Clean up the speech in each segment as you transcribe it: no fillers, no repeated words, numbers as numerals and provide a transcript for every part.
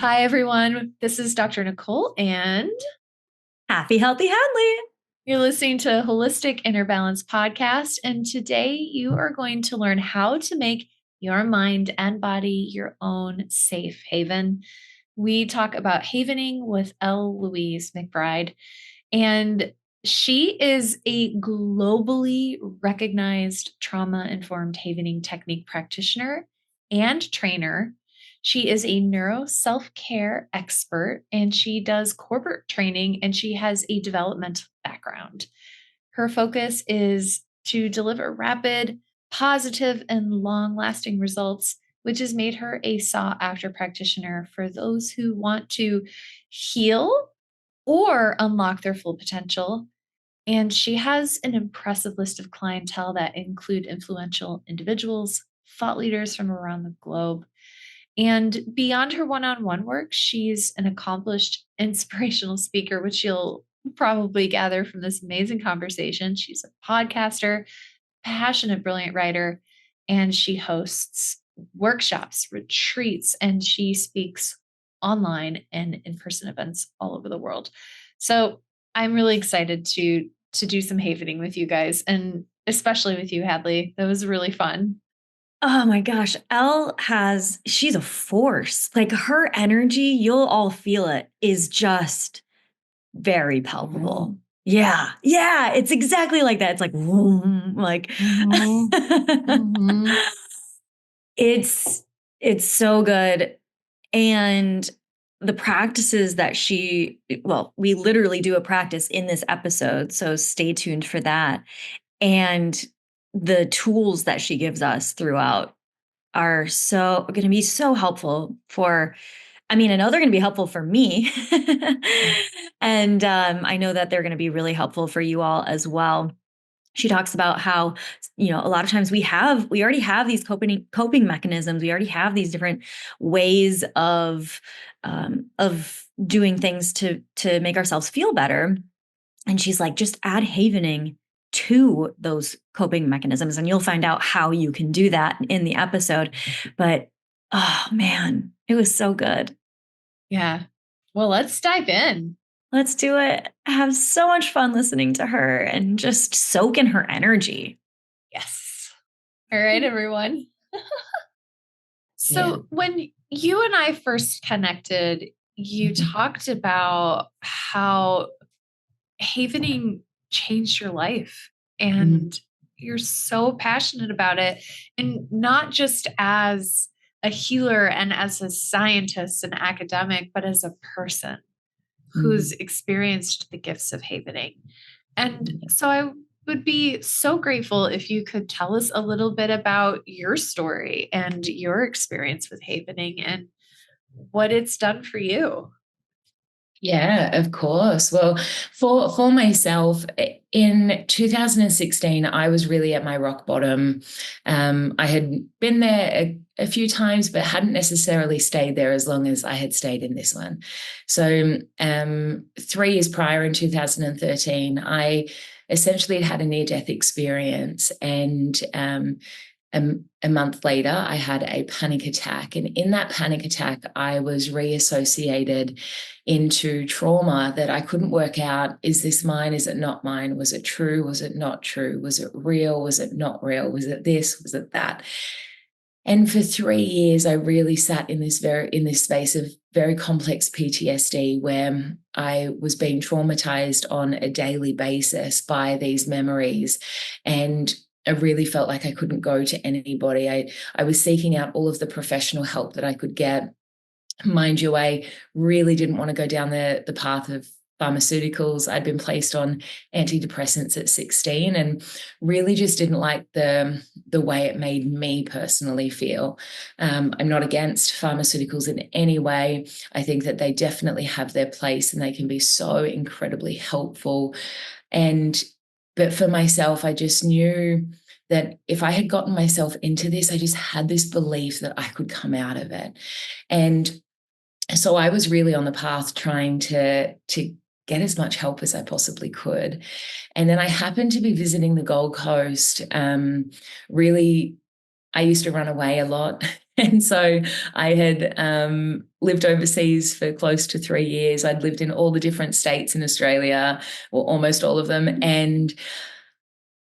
Hi, everyone. This is Dr. Nicole, and Happy, healthy Hadley. you're listening to Holistic Inner Balance Podcast. And today you are going to learn how to make your mind and body your own safe haven. We talk about havening with Elle Louise McBride, and she is a globally recognized trauma-informed havening technique practitioner and trainer. She is a NeuroSelf Care expert, and she does corporate training, and she has a developmental background. Her focus is to deliver rapid, positive, and long-lasting results, which has made her a sought-after practitioner for those who want to heal or unlock their full potential. And she has an impressive list of clientele that include influential individuals, thought leaders from around the globe. And beyond her one-on-one work, she's an accomplished inspirational speaker, which you'll probably gather from this amazing conversation. She's a podcaster, passionate, brilliant writer, and she hosts workshops, retreats, and she speaks online and in-person events all over the world. So I'm really excited to do some havening with you guys, and especially with you, Hadley. That was really fun. Oh my gosh. She's a force. Like her energy, you'll all feel it, is just very palpable. Yeah. Yeah. It's exactly like that. It's like, vroom, like it's so good. And the practices that we literally do a practice in this episode. So stay tuned for that. And the tools that she gives us throughout are going to be so helpful I know they're going to be helpful for me. And I know that they're going to be really helpful for you all as well. She talks about how, a lot of times we already have these coping mechanisms. We already have these different ways of doing things to make ourselves feel better. And she's like, just add havening to those coping mechanisms, and you'll find out how you can do that in the episode. But oh man, it was so good. Yeah. Well, let's dive in. Let's do it. I have so much fun listening to her and just soak in her energy. Yes. All right, everyone. So when you and I first connected, you talked about how havening changed your life, and you're so passionate about it, and not just as a healer and as a scientist and academic, but as a person who's experienced the gifts of havening. And so I would be so grateful if you could tell us a little bit about your story and your experience with havening and what it's done for you. Yeah, of course. Well, for myself, in 2016, I was really at my rock bottom. I had been there a few times, but hadn't necessarily stayed there as long as I had stayed in this one. So 3 years prior, in 2013, I essentially had a near-death experience, and a month later, I had a panic attack. And in that panic attack, I was reassociated into trauma that I couldn't work out. Is this mine? Is it not mine? Was it true? Was it not true? Was it real? Was it not real? Was it this? Was it that? And for 3 years, I really sat in this space of very complex PTSD, where I was being traumatized on a daily basis by these memories. And I really felt like I couldn't go to anybody. I was seeking out all of the professional help that I could get. Mind you, I really didn't want to go down the path of pharmaceuticals. I'd been placed on antidepressants at 16 and really just didn't like the way it made me personally feel. I'm not against pharmaceuticals in any way. I think that they definitely have their place and they can be so incredibly helpful. But for myself, I just knew that if I had gotten myself into this, I just had this belief that I could come out of it. And so I was really on the path trying to get as much help as I possibly could. And then I happened to be visiting the Gold Coast. Really, I used to run away a lot. And so I had lived overseas for close to 3 years. I'd lived in all the different states in Australia, or almost all of them. And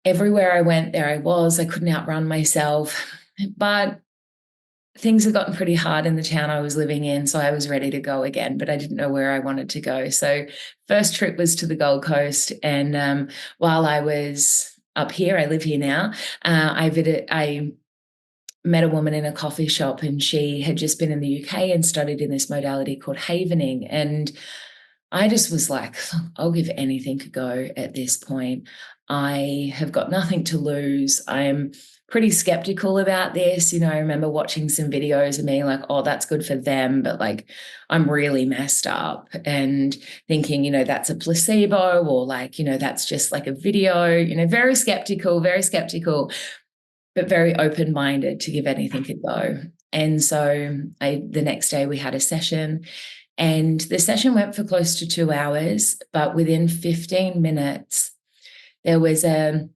everywhere I went, there I was. I couldn't outrun myself. But things had gotten pretty hard in the town I was living in, so I was ready to go again, but I didn't know where I wanted to go. So first trip was to the Gold Coast. And while I was up here, I live here now, I met a woman in a coffee shop, and she had just been in the UK and studied in this modality called havening. And I just was like, I'll give anything a go at this point. I have got nothing to lose. I'm pretty skeptical about this. I remember watching some videos and being like, oh, that's good for them, but like, I'm really messed up, and thinking, that's a placebo, or like, that's just like a video, very skeptical, but very open-minded to give anything a go. And so the next day we had a session, and the session went for close to 2 hours, but within 15 minutes, there was a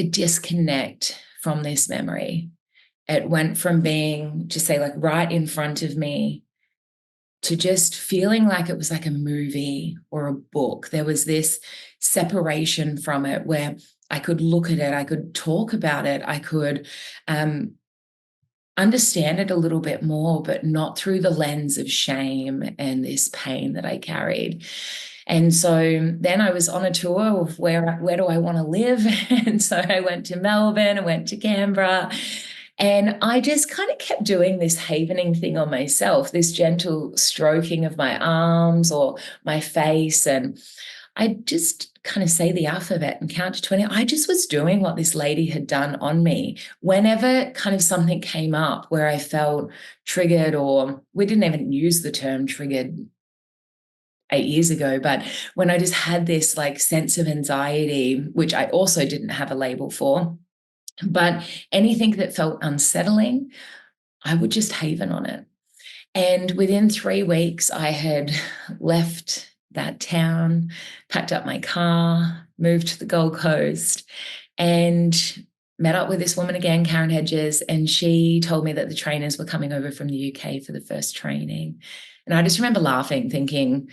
disconnect from this memory. It went from being, just say, like right in front of me, to just feeling like it was like a movie or a book. There was this separation from it where I could look at it, I could talk about it, I could understand it a little bit more, but not through the lens of shame and this pain that I carried. And so then I was on a tour of where do I want to live? And so I went to Melbourne, I went to Canberra, and I just kind of kept doing this havening thing on myself, this gentle stroking of my arms or my face. And I just kind of say the alphabet and count to 20. I just was doing what this lady had done on me. Whenever kind of something came up where I felt triggered, or we didn't even use the term triggered 8 years ago, but when I just had this like sense of anxiety, which I also didn't have a label for, but anything that felt unsettling, I would just haven on it. And within 3 weeks, I had left that town, packed up my car, moved to the Gold Coast, and met up with this woman again, Karen Hedges, and she told me that the trainers were coming over from the UK for the first training. And I just remember laughing, thinking,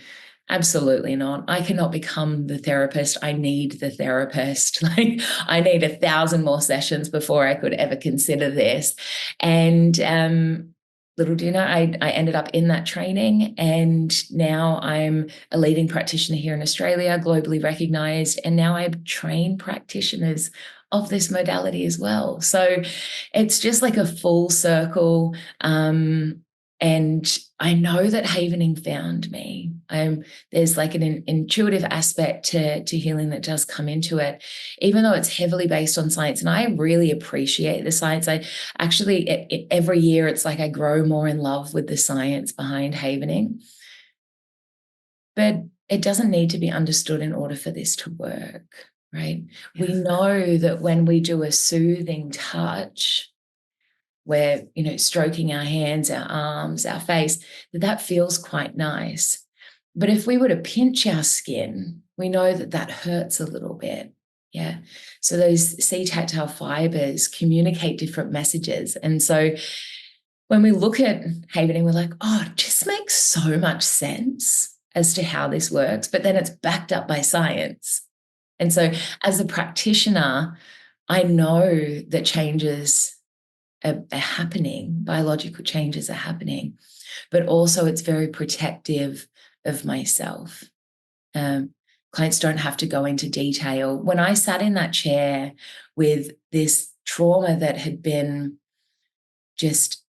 absolutely not. I cannot become the therapist. I need the therapist. Like, I need 1,000 more sessions before I could ever consider this. And little do you know, I ended up in that training, and now I'm a leading practitioner here in Australia, globally recognized, and now I train practitioners of this modality as well. So it's just like a full circle. And I know that havening found me. There's like an intuitive aspect to healing that does come into it, even though it's heavily based on science. And I really appreciate the science. I actually, every year, it's like I grow more in love with the science behind havening. But it doesn't need to be understood in order for this to work, right? Yes. We know that when we do a soothing touch, where, stroking our hands, our arms, our face, that feels quite nice. But if we were to pinch our skin, we know that hurts a little bit. Yeah. So those C-tactile fibers communicate different messages. And so when we look at havening, we're like, oh, it just makes so much sense as to how this works. But then it's backed up by science. And so as a practitioner, I know that changes are happening, biological changes are happening, but also it's very protective of myself. Clients don't have to go into detail. When I sat in that chair with this trauma that had been just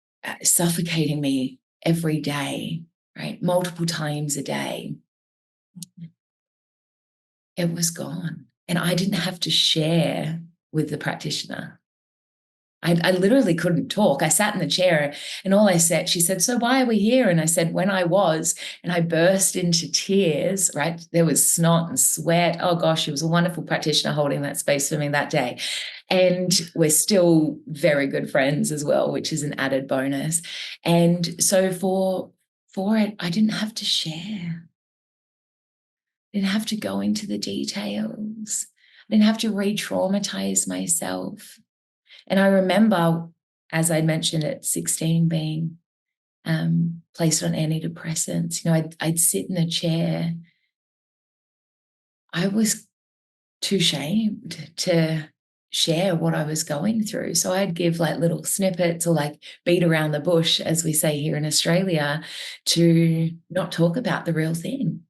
suffocating me every day, right, multiple times a day, it was gone. And I didn't have to share with the practitioner. I literally couldn't talk. I sat in the chair, and all I said, she said, so why are we here? And I said, when I was, and I burst into tears, right? There was snot and sweat. Oh gosh, she was a wonderful practitioner holding that space for me that day. And we're still very good friends as well, which is an added bonus. And so for it, I didn't have to share. I didn't have to go into the details. I didn't have to re-traumatize myself. And I remember as I mentioned at 16, being placed on antidepressants, I'd sit in a chair. I was too ashamed to share what I was going through. So I'd give like little snippets or like beat around the bush, as we say here in Australia, to not talk about the real thing.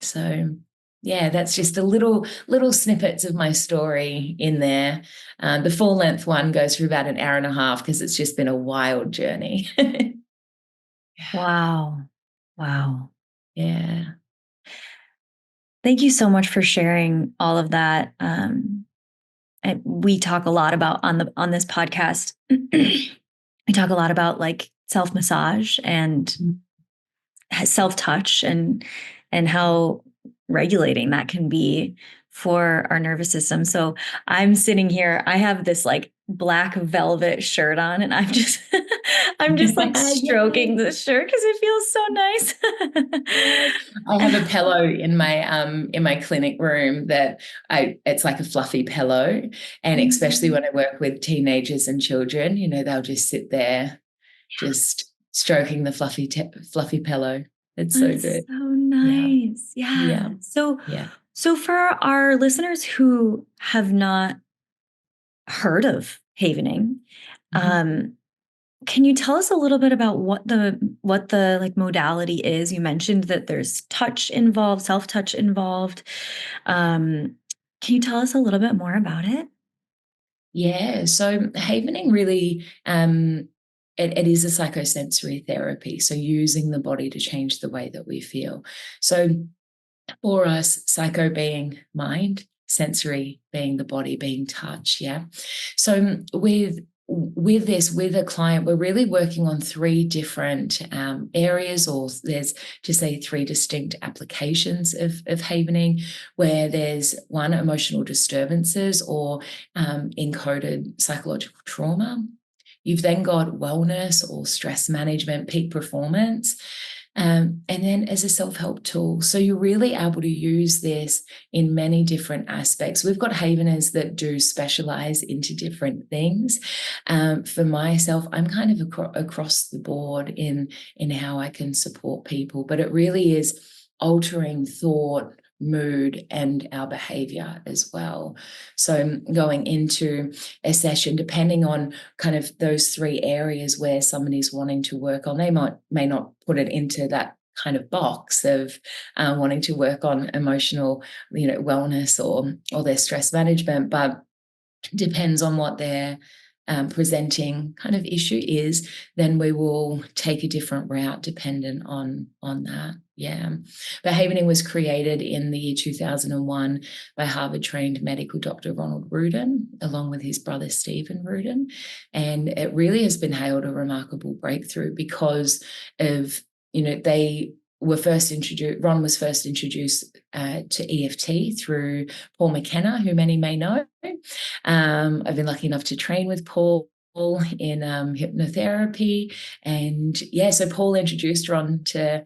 So yeah, that's just a little snippets of my story in there. The full length one goes for about an hour and a half because it's just been a wild journey. Wow. Yeah. Thank you so much for sharing all of that. We talk a lot about on this podcast. We talk a lot about like self-massage and self-touch and how regulating that can be for our nervous system. So I'm sitting here, I have this like black velvet shirt on, and I'm just like stroking the shirt because it feels so nice. I have a pillow in my clinic room that it's like a fluffy pillow, and especially when I work with teenagers and children, they'll just sit there just stroking the fluffy pillow. It's so good. So nice. Yeah. So for our listeners who have not heard of havening, can you tell us a little bit about what the like modality is? You mentioned that there's touch involved, self-touch involved. Can you tell us a little bit more about it? Yeah. So havening really, it is a psychosensory therapy. So using the body to change the way that we feel. So for us, psycho being mind, sensory being the body, being touch. Yeah. So with a client, we're really working on three different areas, or there's to say three distinct applications of havening, where there's one, emotional disturbances or encoded psychological trauma. You've then got wellness or stress management, peak performance. And then as a self-help tool. So you're really able to use this in many different aspects. We've got haveners that do specialize into different things. For myself, I'm kind of across the board in how I can support people, but it really is altering thought, mood, and our behavior as well. So going into a session, depending on kind of those three areas where somebody's wanting to work on, they may not put it into that kind of box of wanting to work on emotional, wellness or their stress management, but depends on what their presenting kind of issue is, then we will take a different route dependent on that. Yeah. But havening was created in the year 2001 by Harvard-trained medical Dr. Ronald Rudin, along with his brother Stephen Rudin. And it really has been hailed a remarkable breakthrough because of, they were first introduced, Ron was first introduced to EFT through Paul McKenna, who many may know. I've been lucky enough to train with Paul in hypnotherapy. And so Paul introduced Ron to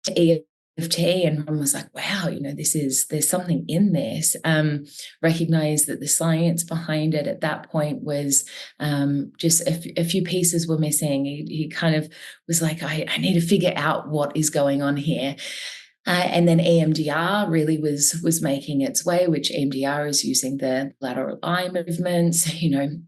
EFT, and Ron was like, wow, there's something in this. Recognized that the science behind it at that point was just a few pieces were missing. He kind of was like, I need to figure out what is going on here. And then EMDR really was making its way, which EMDR is using the lateral eye movements,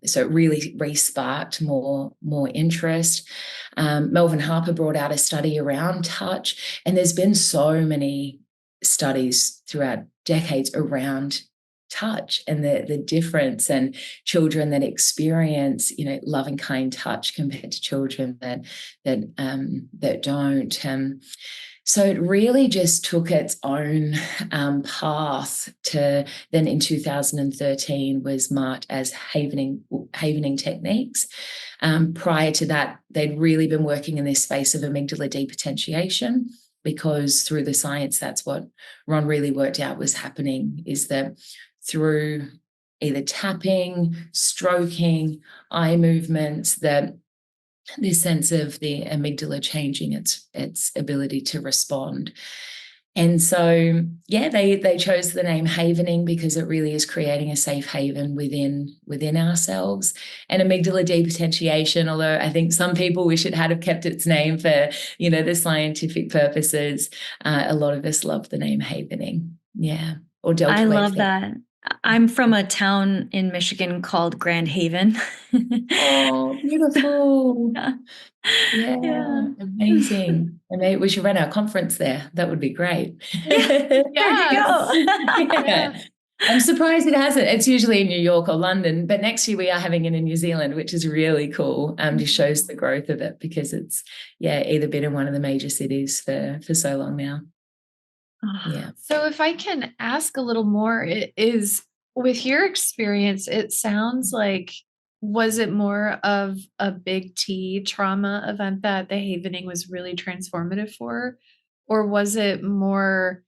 so it really re-sparked more interest. Melvin Harper brought out a study around touch, and there's been so many studies throughout decades around touch and the difference, and children that experience, loving, kind touch compared to children that don't. So it really just took its own path to then in 2013 was marked as havening techniques. Prior to that, they'd really been working in this space of amygdala depotentiation, because through the science, that's what Ron really worked out was happening, is that through either tapping, stroking, eye movements, that this sense of the amygdala changing its ability to respond. And so, yeah, they chose the name havening because it really is creating a safe haven within ourselves. And amygdala depotentiation, although I think some people wish it had have kept its name for, the scientific purposes, a lot of us love the name havening. Yeah. Or delta I wave love that. I'm from a town in Michigan called Grand Haven. Oh, beautiful. Yeah. Yeah, amazing. And we should run our conference there. That would be great. There you go. Yeah. I'm surprised it hasn't. It's usually in New York or London, but next year we are having it in New Zealand, which is really cool. Just shows the growth of it because it's, either been in one of the major cities for so long now. Yeah. So if I can ask a little more, it is with your experience, it sounds like, was it more of a big T trauma event that the havening was really transformative for? Or was it more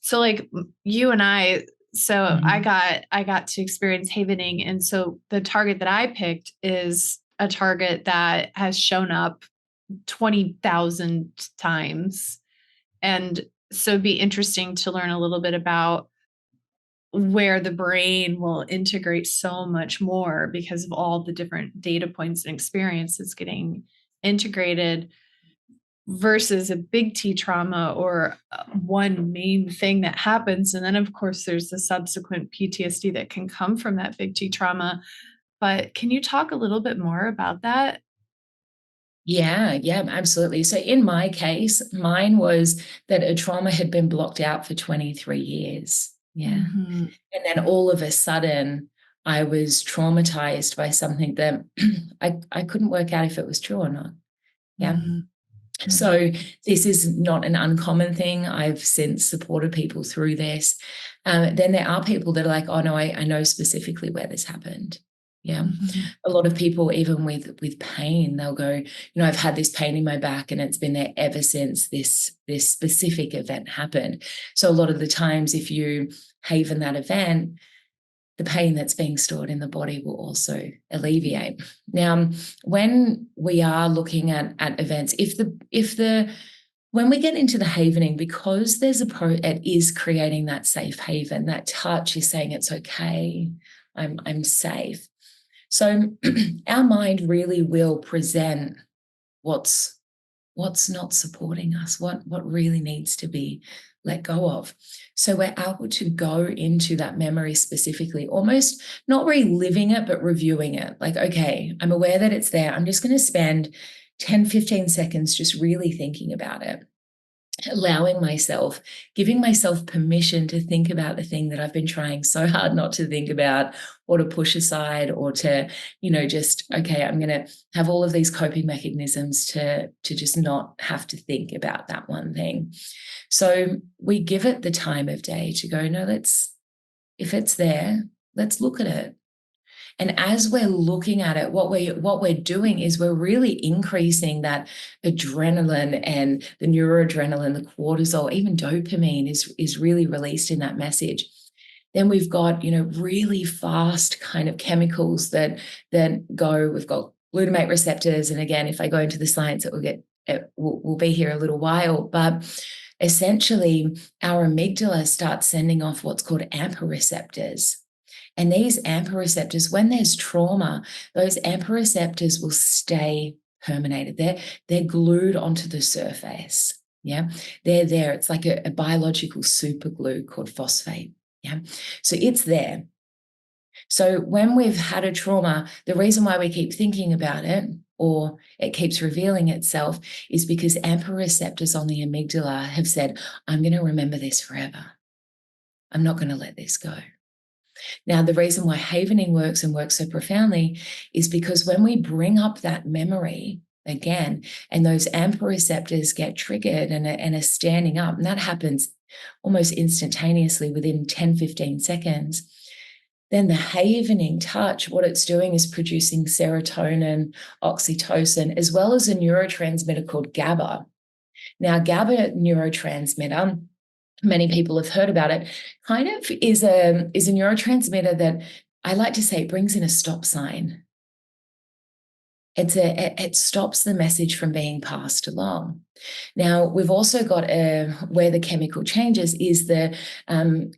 so like you and I, so I got to experience havening. And so the target that I picked is a target that has shown up 20,000 times. And so it'd be interesting to learn a little bit about where the brain will integrate so much more because of all the different data points and experiences getting integrated versus a big T trauma or one main thing that happens. And then, of course, there's the subsequent PTSD that can come from that big T trauma. But can you talk a little bit more about that? Yeah, absolutely. So in my case, mine was that a trauma had been blocked out for 23 years. Yeah. Mm-hmm. And then all of a sudden, I was traumatized by something that I couldn't work out if it was true or not. Yeah. Mm-hmm. So this is not an uncommon thing. I've since supported people through this. Then there are people that are like, oh no, I know specifically where this happened. Yeah. Mm-hmm. A lot of people, even with pain, they'll go, I've had this pain in my back and it's been there ever since this specific event happened. So a lot of the times if you haven that event, the pain that's being stored in the body will also alleviate. Now, when we are looking at events, when we get into the havening, because there's it is creating that safe haven, that touch is saying it's okay, I'm safe. So our mind really will present what's not supporting us, what really needs to be let go of. So we're able to go into that memory specifically, almost not reliving it, but reviewing it. Like, okay, I'm aware that it's there. I'm just going to spend 10, 15 seconds just really thinking about it. Allowing myself, giving myself permission to think about the thing that I've been trying so hard not to think about or to push aside or to, just, okay, I'm going to have all of these coping mechanisms to just not have to think about that one thing. So we give it the time of day to go, no, if it's there, let's look at it. And as we're looking at it, what we're doing is we're really increasing that adrenaline and the neuroadrenaline, the cortisol, even dopamine is really released in that message. Then we've got, really fast kind of chemicals that go. We've got glutamate receptors. And again, if I go into the science, we'll be here a little while, but essentially our amygdala starts sending off what's called AMPA receptors. And these AMPA receptors, when there's trauma, those AMPA receptors will stay permeated. They're glued onto the surface. Yeah, they're there. It's like a biological super glue called phosphate. Yeah, so it's there. So when we've had a trauma, the reason why we keep thinking about it or it keeps revealing itself is because AMPA receptors on the amygdala have said, I'm going to remember this forever. I'm not going to let this go. Now, the reason why havening works and works so profoundly is because when we bring up that memory again, and those AMPA receptors get triggered and are standing up, and that happens almost instantaneously within 10, 15 seconds, then the havening touch, what it's doing is producing serotonin, oxytocin, as well as a neurotransmitter called GABA. Now, GABA neurotransmitter, many people have heard about it, kind of is a neurotransmitter that I like to say it brings in a stop sign. it stops the message from being passed along. Now, we've also got where the chemical changes is the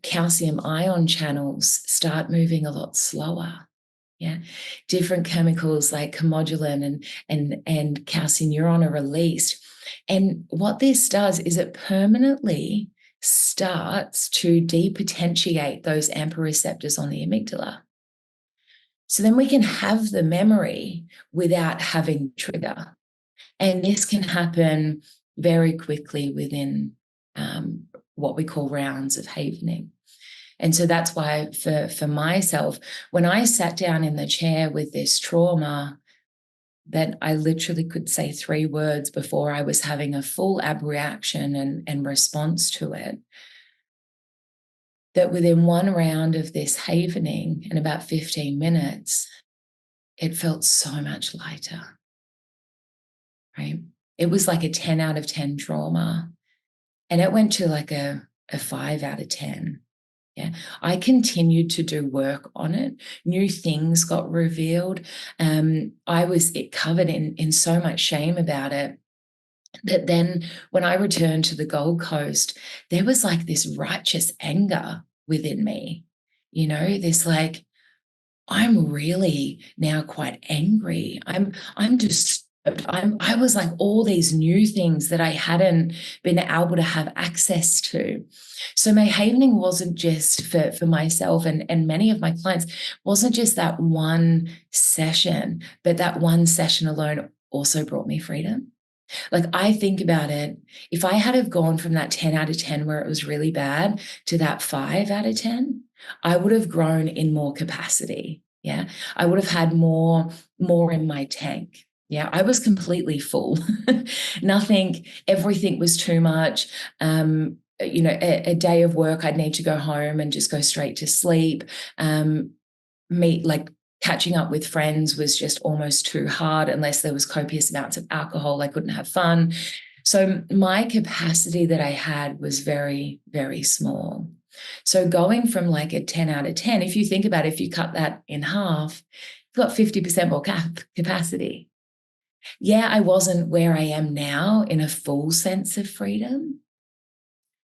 calcium ion channels start moving a lot slower. Yeah, different chemicals like commodulin and calcineurin are released. And what this does is it permanently starts to depotentiate those AMPA receptors on the amygdala. So then we can have the memory without having trigger. And this can happen very quickly within what we call rounds of havening. And so that's why for myself, when I sat down in the chair with this trauma, that I literally could say 3 words before I was having a full abreaction and response to it, that within one round of this havening, in about 15 minutes, it felt so much lighter, right? It was like a 10 out of 10 trauma. And it went to like a 5 out of 10. Yeah, I continued to do work on it. New things got revealed. I was covered in so much shame about it that then when I returned to the Gold Coast, there was like this righteous anger within me, this like, I'm really now quite angry. I'm just I was like all these new things that I hadn't been able to have access to. So my havening wasn't just for myself and many of my clients, wasn't just that one session, but that one session alone also brought me freedom. Like I think about it, if I had have gone from that 10 out of 10 where it was really bad to that 5 out of 10, I would have grown in more capacity. Yeah. I would have had more in my tank. Yeah. I was completely full. Everything was too much. A day of work, I'd need to go home and just go straight to sleep. Catching up with friends was just almost too hard unless there was copious amounts of alcohol. I couldn't have fun. So my capacity that I had was very, very small. So going from like a 10 out of 10, if you think about it, if you cut that in half, you've got 50% more capacity. Yeah, I wasn't where I am now in a full sense of freedom,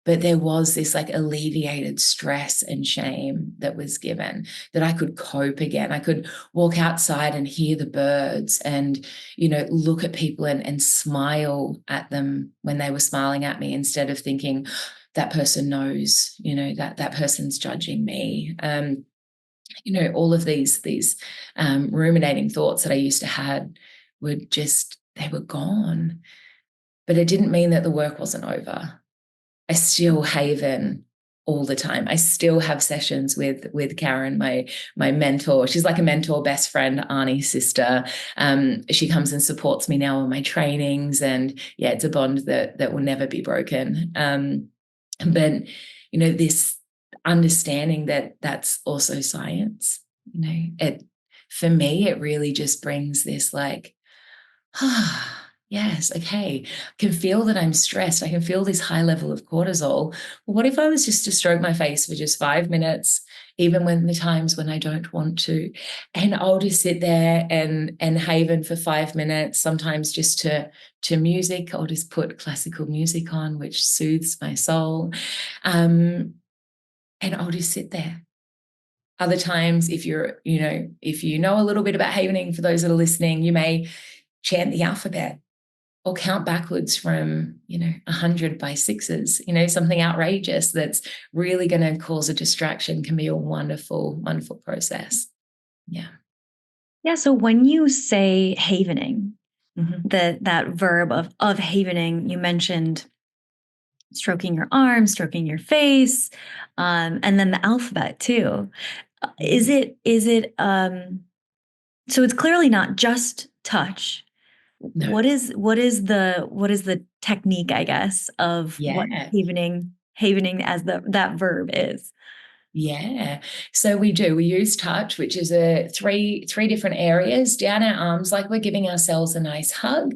but there was this like alleviated stress and shame that was given, that I could cope again. I could walk outside and hear the birds and, look at people and smile at them when they were smiling at me instead of thinking that person knows, that person's judging me. All of these ruminating thoughts that I used to have they were gone. But it didn't mean that the work wasn't over. I still haven all the time. I still have sessions with Karen, my mentor. She's like a mentor, best friend, Arnie's sister. She comes and supports me now on my trainings, and yeah, it's a bond that will never be broken. But this understanding that that's also science. For me, it really just brings this like, yes, okay, I can feel that I'm stressed. I can feel this high level of cortisol. Well, what if I was just to stroke my face for just 5 minutes, even when the times when I don't want to, and I'll just sit there and haven for 5 minutes, sometimes just to music. I'll just put classical music on, which soothes my soul. And I'll just sit there. Other times, if you know a little bit about havening, for those that are listening, you may chant the alphabet or count backwards from, 100 by 6s, something outrageous that's really going to cause a distraction can be a wonderful, wonderful process. Yeah. Yeah. So when you say havening, that verb of havening, you mentioned stroking your arm, stroking your face, and then the alphabet too. Is it so it's clearly not just touch. No. What is the technique, I guess, of what havening as that verb is? Yeah. So we use touch, which is three different areas down our arms, like we're giving ourselves a nice hug.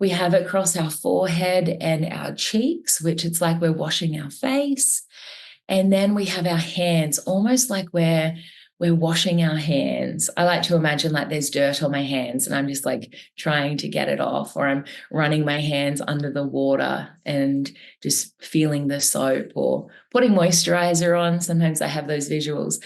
We have it across our forehead and our cheeks, which it's like we're washing our face. And then we have our hands almost like we're we're washing our hands. I like to imagine like there's dirt on my hands and I'm just like trying to get it off, or I'm running my hands under the water and just feeling the soap, or putting moisturizer on. Sometimes I have those visuals.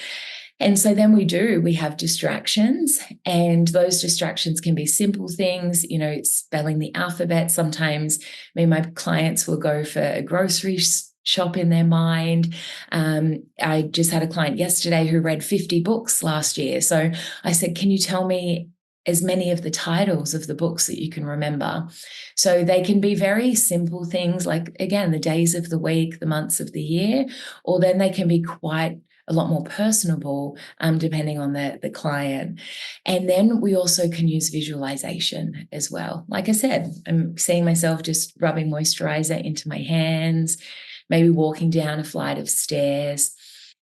And so then we have distractions, and those distractions can be simple things, spelling the alphabet. Sometimes my clients will go for a grocery shop in their mind. I just had a client yesterday who read 50 books last year. So I said, can you tell me as many of the titles of the books that you can remember? So they can be very simple things like, again, the days of the week, the months of the year, or then they can be quite a lot more personable, depending on the client. And then we also can use visualization as well. Like I said, I'm seeing myself just rubbing moisturizer into my hands, maybe walking down a flight of stairs.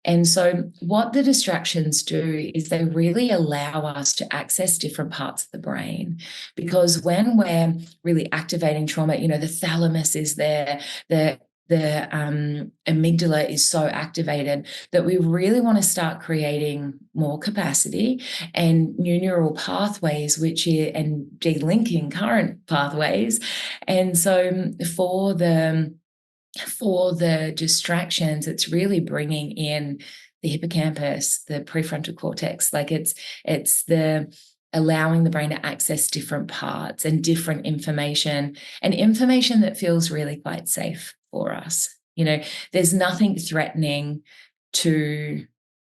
And so what the distractions do is they really allow us to access different parts of the brain, because when we're really activating trauma, the thalamus is there, the amygdala is so activated that we really want to start creating more capacity and new neural pathways, and delinking current pathways. And so for the distractions, it's really bringing in the hippocampus, the prefrontal cortex. Like it's the allowing the brain to access different parts and different information, and information that feels really quite safe for us. There's nothing threatening to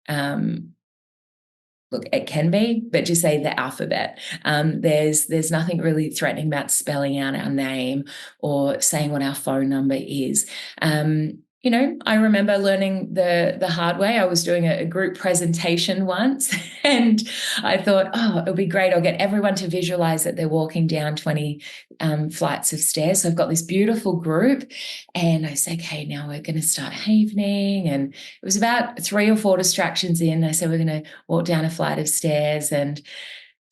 look, it can be, but just say the alphabet. There's nothing really threatening about spelling out our name or saying what our phone number is. I remember learning the hard way. I was doing a group presentation once, and I thought, oh, it'll be great. I'll get everyone to visualize that they're walking down 20 flights of stairs. So I've got this beautiful group, and I say, okay, now we're going to start havening. And it was about 3 or 4 distractions in. I said, we're going to walk down a flight of stairs, and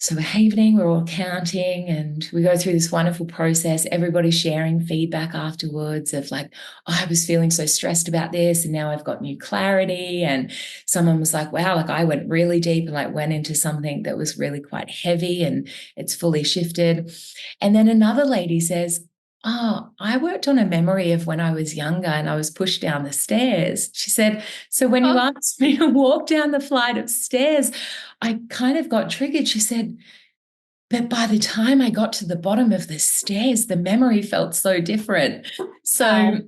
so we're havening, we're all counting, and we go through this wonderful process. Everybody's sharing feedback afterwards of like, oh, I was feeling so stressed about this, and now I've got new clarity. And someone was like, wow, like I went really deep and like went into something that was really quite heavy, and it's fully shifted. And then another lady says, oh, I worked on a memory of when I was younger and I was pushed down the stairs. She said, so when you asked me to walk down the flight of stairs, I kind of got triggered. She said, but by the time I got to the bottom of the stairs, the memory felt so different. So,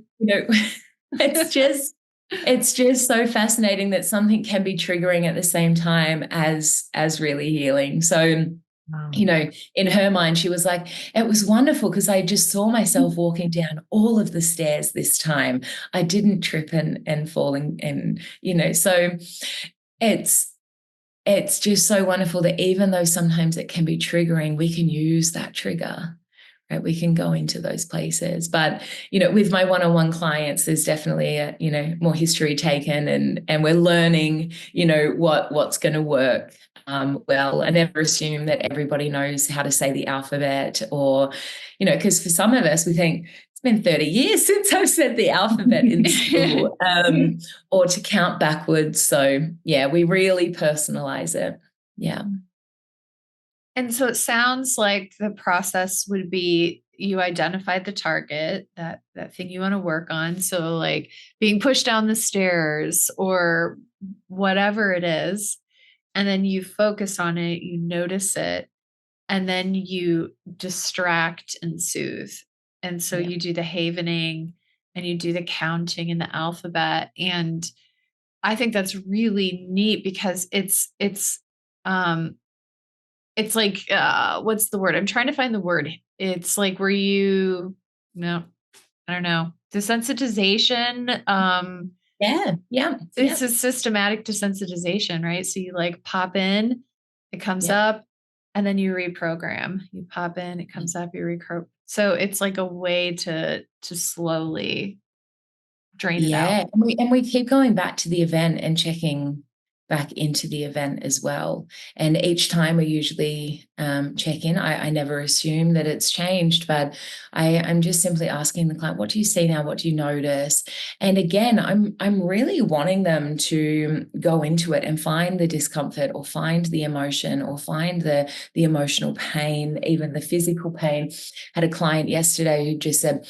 it's just so fascinating that something can be triggering at the same time as really healing. So, wow. In her mind, she was like, it was wonderful because I just saw myself walking down all of the stairs this time. I didn't trip and fall, and so it's just so wonderful that even though sometimes it can be triggering, we can use that trigger, right? We can go into those places. But, with my one-on-one clients, there's definitely more history taken, and we're learning, what's going to work. Well, I never assume that everybody knows how to say the alphabet, or, because for some of us, we think, it's been 30 years since I've said the alphabet in school, or to count backwards. So yeah, we really personalize it. Yeah. And so it sounds like the process would be, you identified the target, that thing you want to work on. So like being pushed down the stairs or whatever it is. And then you focus on it, you notice it, and then you distract and soothe. And so you do the havening and you do the counting in the alphabet. And I think that's really neat because it's like, what's the word? I'm trying to find the word. It's like where I don't know, desensitization. It's a systematic desensitization, right? So you like pop in, it comes up, and then you reprogram. You pop in, it comes up, you reprogram. So it's like a way to slowly drain it out. And we keep going back to the event and checking back into the event as well. And each time we usually check in, I never assume that it's changed, but I'm just simply asking the client, what do you see now? What do you notice? And again, I'm really wanting them to go into it and find the discomfort, or find the emotion, or find the emotional pain, even the physical pain. Had a client yesterday who just said,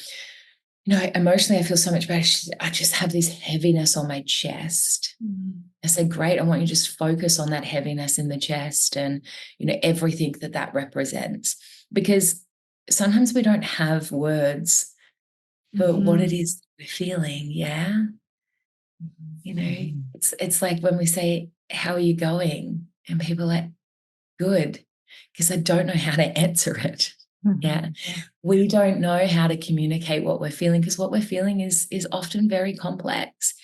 emotionally, I feel so much better. I just have this heaviness on my chest. I said, great. I want you to just focus on that heaviness in the chest and, everything that represents. Because sometimes we don't have words for what it is we're feeling. Yeah. It's like when we say, how are you going? And people are like, good, because I don't know how to answer it. Yeah. We don't know how to communicate what we're feeling, because what we're feeling is often very complex.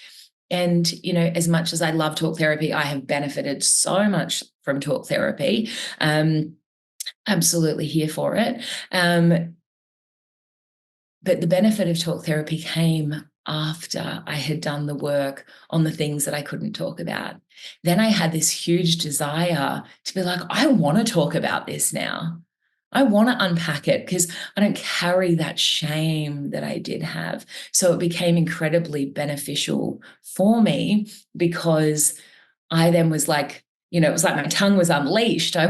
And, as much as I love talk therapy, I have benefited so much from talk therapy. Absolutely here for it. But the benefit of talk therapy came after I had done the work on the things that I couldn't talk about. Then I had this huge desire to be like, I want to talk about this now. I want to unpack it, because I don't carry that shame that I did have. So it became incredibly beneficial for me, because I then was like, it was like my tongue was unleashed. I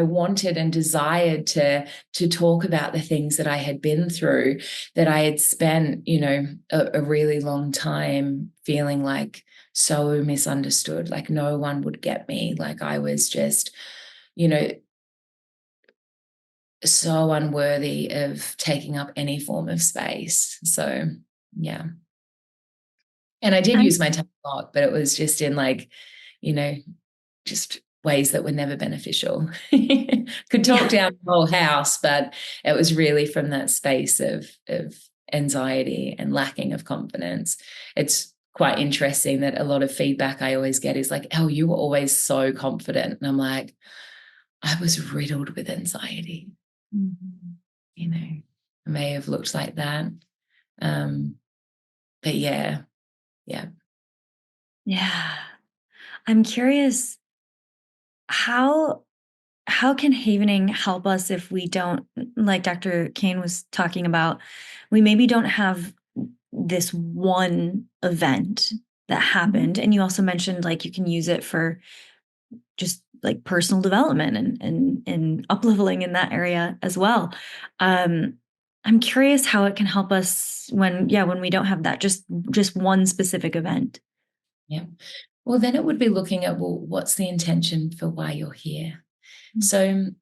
wanted and desired to talk about the things that I had been through, that I had spent, a really long time feeling like so misunderstood, like no one would get me. Like I was just, so unworthy of taking up any form of space. So, yeah. And I did use my tongue a lot, but it was just in just ways that were never beneficial. Could talk down the whole house, but it was really from that space of anxiety and lacking of confidence. It's quite interesting that a lot of feedback I always get is like, oh, you were always so confident. And I'm like, I was riddled with anxiety. I may have looked like that. But yeah. I'm curious, how can havening help us if we don't, like Dr. Cain was talking about, we maybe don't have this one event that happened. And you also mentioned like you can use it for just like personal development and up-leveling in that area as well. I'm curious how it can help us when we don't have that, just one specific event. Yeah. Well, then it would be looking at, what's the intention for why you're here? So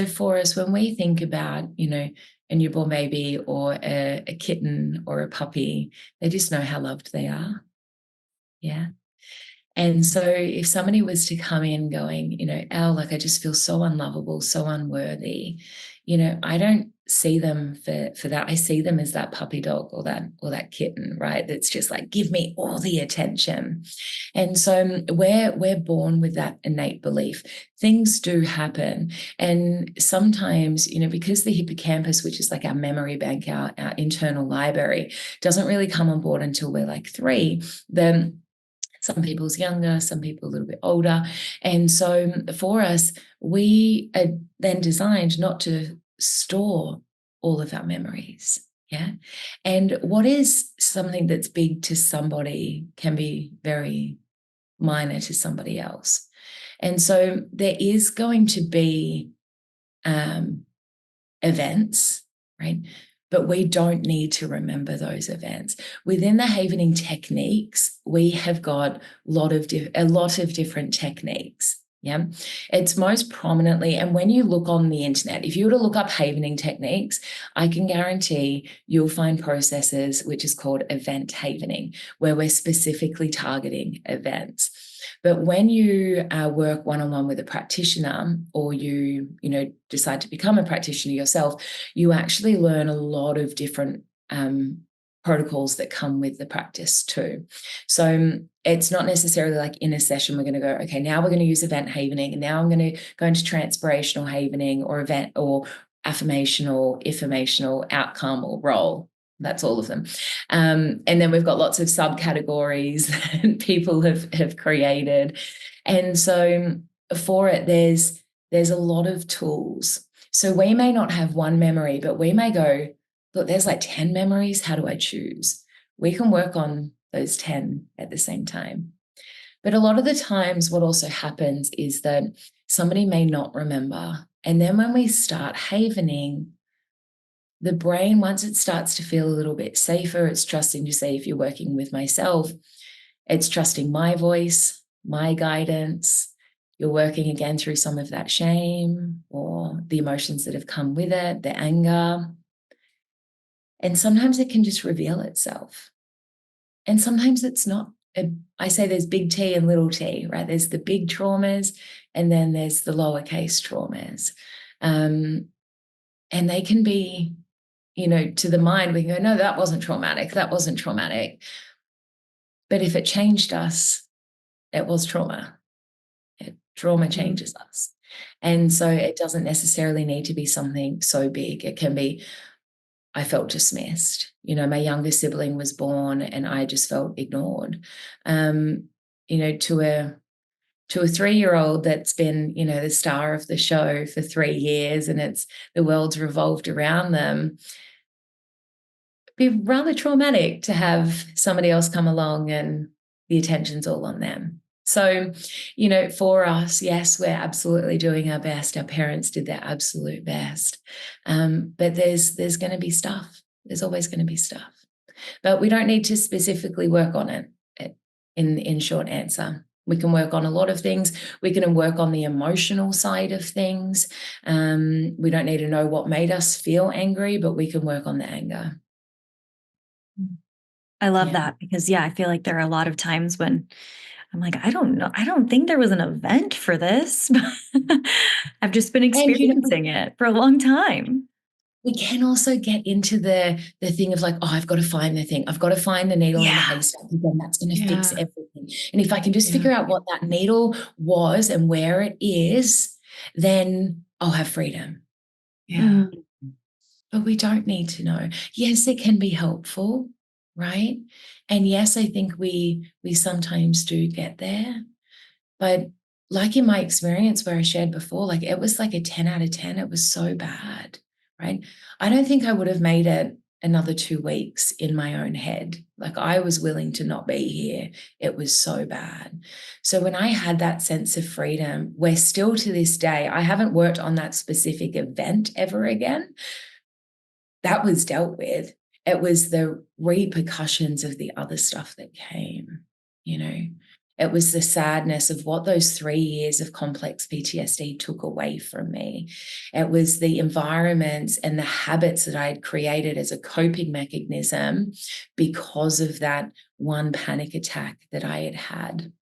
for us, when we think about, a newborn baby or a kitten or a puppy, they just know how loved they are. Yeah. And so if somebody was to come in going, Elle, like I just feel so unlovable, so unworthy, I don't see them for that. I see them as that puppy dog or that kitten, right? That's just like, give me all the attention. And so we're born with that innate belief. Things do happen. And sometimes, because the hippocampus, which is like our memory bank, our internal library, doesn't really come on board until we're like 3, then some people's younger, some people a little bit older. And so for us, we are then designed not to store all of our memories. Yeah. And what is something that's big to somebody can be very minor to somebody else. And so there is going to be events, right? But we don't need to remember those events. Within the havening techniques, we have got a lot of different techniques. Yeah, it's most prominently, and when you look on the internet, if you were to look up havening techniques, I can guarantee you'll find processes which is called event havening, where we're specifically targeting events. But when you work one-on-one with a practitioner, or you decide to become a practitioner yourself, you actually learn a lot of different protocols that come with the practice too. So it's not necessarily like in a session we're going to go, okay, now we're going to use event havening, and now I'm going to go into transpirational havening or event or affirmational, informational, outcome, or role. That's all of them. And then we've got lots of subcategories that people have created. And so for it, there's a lot of tools. So we may not have one memory, but we may go, look, there's like 10 memories. How do I choose? We can work on those 10 at the same time. But a lot of the times what also happens is that somebody may not remember. And then when we start havening, the brain, once it starts to feel a little bit safer, it's trusting to say, if you're working with myself, it's trusting my voice, my guidance. You're working again through some of that shame or the emotions that have come with it, the anger. And sometimes it can just reveal itself. And sometimes it's not. I say there's big T and little t, right? There's the big traumas and then there's the lowercase traumas. And they can be, to the mind, we can go, no, that wasn't traumatic. That wasn't traumatic. But if it changed us, it was trauma. Trauma changes us. And so it doesn't necessarily need to be something so big. It can be, I felt dismissed. My younger sibling was born and I just felt ignored. To a 3-year-old that's been, the star of the show for 3 years and the world's revolved around them, it'd be rather traumatic to have somebody else come along and the attention's all on them. So, for us, yes, we're absolutely doing our best. Our parents did their absolute best. But there's going to be stuff. There's always going to be stuff. But we don't need to specifically work on it, in short answer. We can work on a lot of things. We can work on the emotional side of things. We don't need to know what made us feel angry, but we can work on the anger. I love that because, I feel like there are a lot of times when I'm like, I don't know. I don't think there was an event for this. I've just been experiencing it for a long time. We can also get into the thing of like, oh, I've got to find the thing. I've got to find the needle in the haystack, and then that's going to fix everything. And if I can just figure out what that needle was and where it is, then I'll have freedom. Yeah. But we don't need to know. Yes, it can be helpful, right? And yes, I think we sometimes do get there. But like in my experience where I shared before, like it was like a 10 out of 10. It was so bad, right? I don't think I would have made it another 2 weeks in my own head. Like I was willing to not be here. It was so bad. So when I had that sense of freedom, where still to this day, I haven't worked on that specific event ever again. That was dealt with. It was the repercussions of the other stuff that came, It was the sadness of what those 3 years of complex PTSD took away from me. It was the environments and the habits that I had created as a coping mechanism because of that one panic attack that I had had.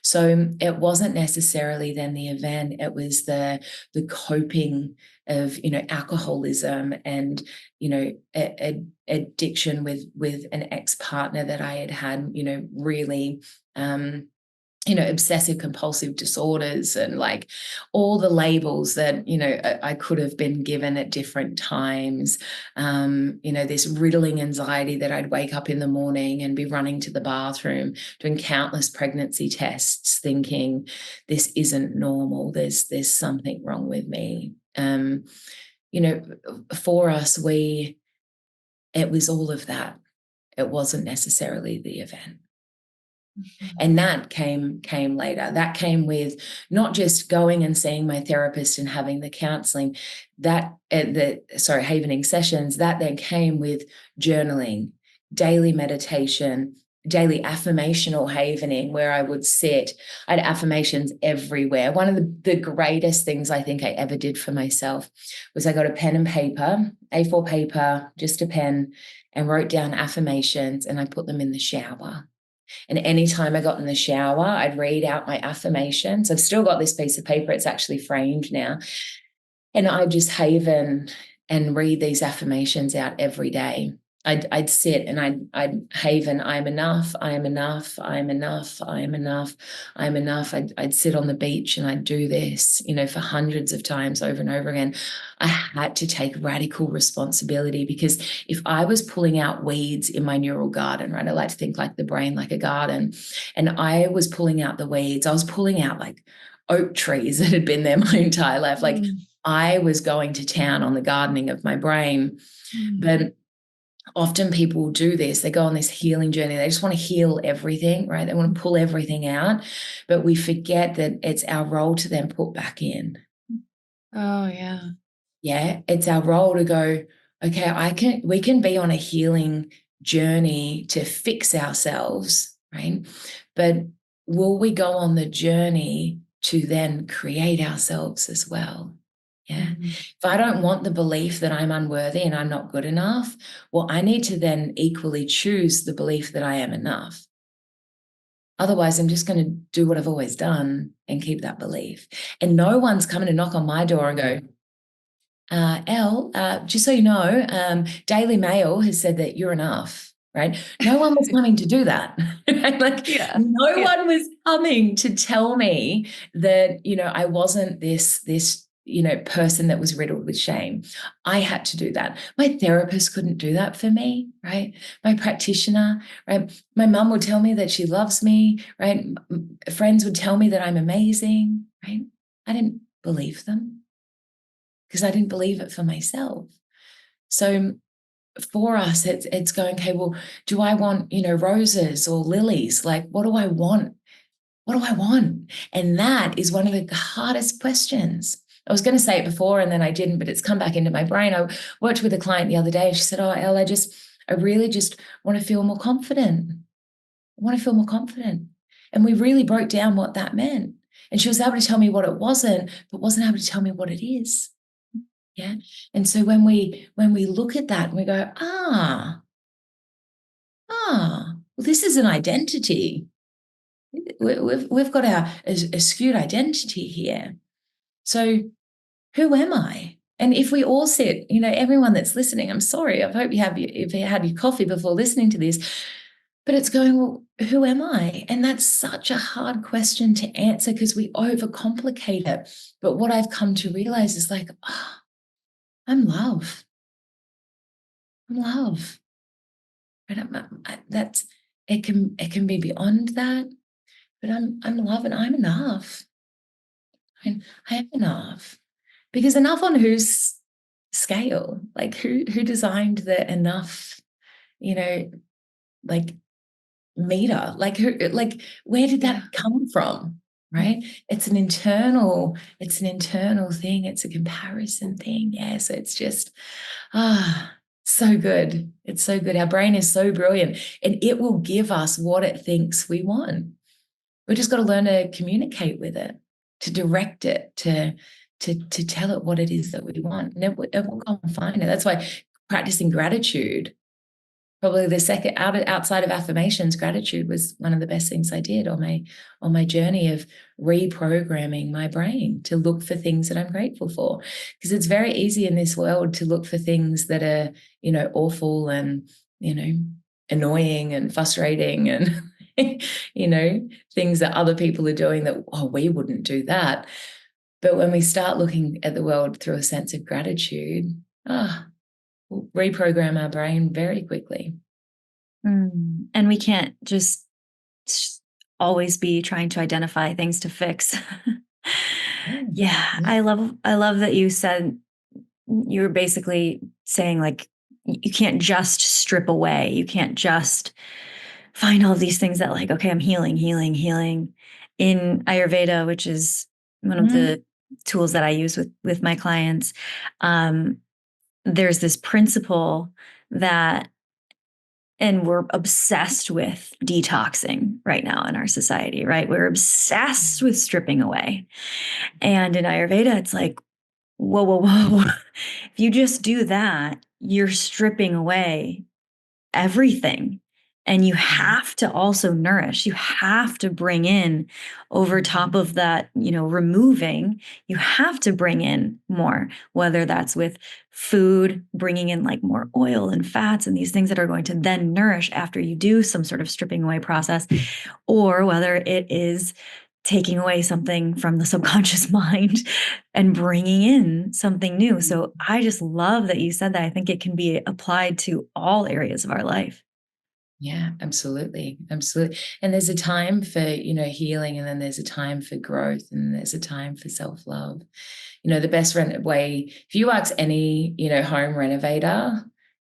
So it wasn't necessarily then the event, it was the coping of, alcoholism and, addiction with an ex-partner that I had, really, obsessive compulsive disorders and like all the labels that, I could have been given at different times. This riddling anxiety that I'd wake up in the morning and be running to the bathroom, doing countless pregnancy tests, thinking this isn't normal. There's something wrong with me. For us, it was all of that. It wasn't necessarily the event. And that came later. That came with not just going and seeing my therapist and having the counseling, havening sessions, that then came with journaling, daily meditation, daily affirmational havening, where I would sit. I had affirmations everywhere. One of the greatest things I think I ever did for myself was I got a pen and paper, A4 paper, just a pen, and wrote down affirmations, and I put them in the shower. And anytime I got in the shower, I'd read out my affirmations. I've still got this piece of paper. It's actually framed now. And I just haven and read these affirmations out every day. I'd sit and I'd haven, I'm enough, I am enough, I am enough, I am enough, I am enough. I'd sit on the beach and I'd do this, for hundreds of times over and over again. I had to take radical responsibility, because if I was pulling out weeds in my neural garden, right? I like to think like the brain like a garden, and I was pulling out the weeds. I was pulling out like oak trees that had been there my entire life. Like I was going to town on the gardening of my brain. But often people do this. They go on this healing journey. They just want to heal everything, right? They want to pull everything out, but we forget that it's our role to then put back in. Oh, yeah. Yeah. It's our role to go, okay, we can be on a healing journey to fix ourselves, right? But will we go on the journey to then create ourselves as well? Yeah. If I don't want the belief that I'm unworthy and I'm not good enough, well, I need to then equally choose the belief that I am enough. Otherwise, I'm just going to do what I've always done and keep that belief. And no one's coming to knock on my door and go, Elle, just so you know, Daily Mail has said that you're enough, right? No one was coming to do that. No one was coming to tell me that, I wasn't this person that was riddled with shame. I had to do that. My therapist couldn't do that for me, right? My practitioner, right? My mum would tell me that she loves me, right? Friends would tell me that I'm amazing, right? I didn't believe them, because I didn't believe it for myself. So for us, it's going, okay, well, do I want, roses or lilies? Like, what do I want? What do I want? And that is one of the hardest questions. I was going to say it before and then I didn't, but it's come back into my brain. I worked with a client the other day and she said, oh, Elle, I really just want to feel more confident. I want to feel more confident. And we really broke down what that meant. And she was able to tell me what it wasn't, but wasn't able to tell me what it is. Yeah. And so when we look at that and we go, well, this is an identity. We've got a skewed identity here. So who am I? And if we all sit, everyone that's listening, I'm sorry, I hope if you had your coffee before listening to this, but it's going, well, who am I? And that's such a hard question to answer because we overcomplicate it. But what I've come to realize is like, I'm love. I'm love. It can be beyond that, but I'm love and I'm enough. I am enough. Because enough on whose scale? Like who designed the enough, like meter? Like where did that come from? Right? It's an internal thing. It's a comparison thing. Yeah. So it's just so good. It's so good. Our brain is so brilliant and it will give us what it thinks we want. We just got to learn to communicate with it, to direct it, to tell it what it is that we want. And it will go and find it. That's why practicing gratitude, probably the second outside of affirmations, gratitude was one of the best things I did on my journey of reprogramming my brain to look for things that I'm grateful for. Because it's very easy in this world to look for things that are, awful and, annoying and frustrating and, things that other people are doing that, we wouldn't do that. But when we start looking at the world through a sense of gratitude, we'll reprogram our brain very quickly. And we can't just always be trying to identify things to fix. Yeah. I love that you said, you were basically saying like, you can't just strip away. You can't just find all of these things that like, okay, I'm healing. In Ayurveda, which is one of the tools that I use with my clients, there's this principle that, and we're obsessed with detoxing right now in our society, right? We're obsessed with stripping away. And in Ayurveda, it's like, whoa. If you just do that, you're stripping away everything. And you have to also nourish. You have to bring in, over top of that, removing, you have to bring in more, whether that's with food, bringing in like more oil and fats and these things that are going to then nourish after you do some sort of stripping away process, or whether it is taking away something from the subconscious mind and bringing in something new. So I just love that you said that. I think it can be applied to all areas of our life. Yeah, absolutely. Absolutely. And there's a time for, healing, and then there's a time for growth, and there's a time for self-love. The best way, if you ask any, home renovator,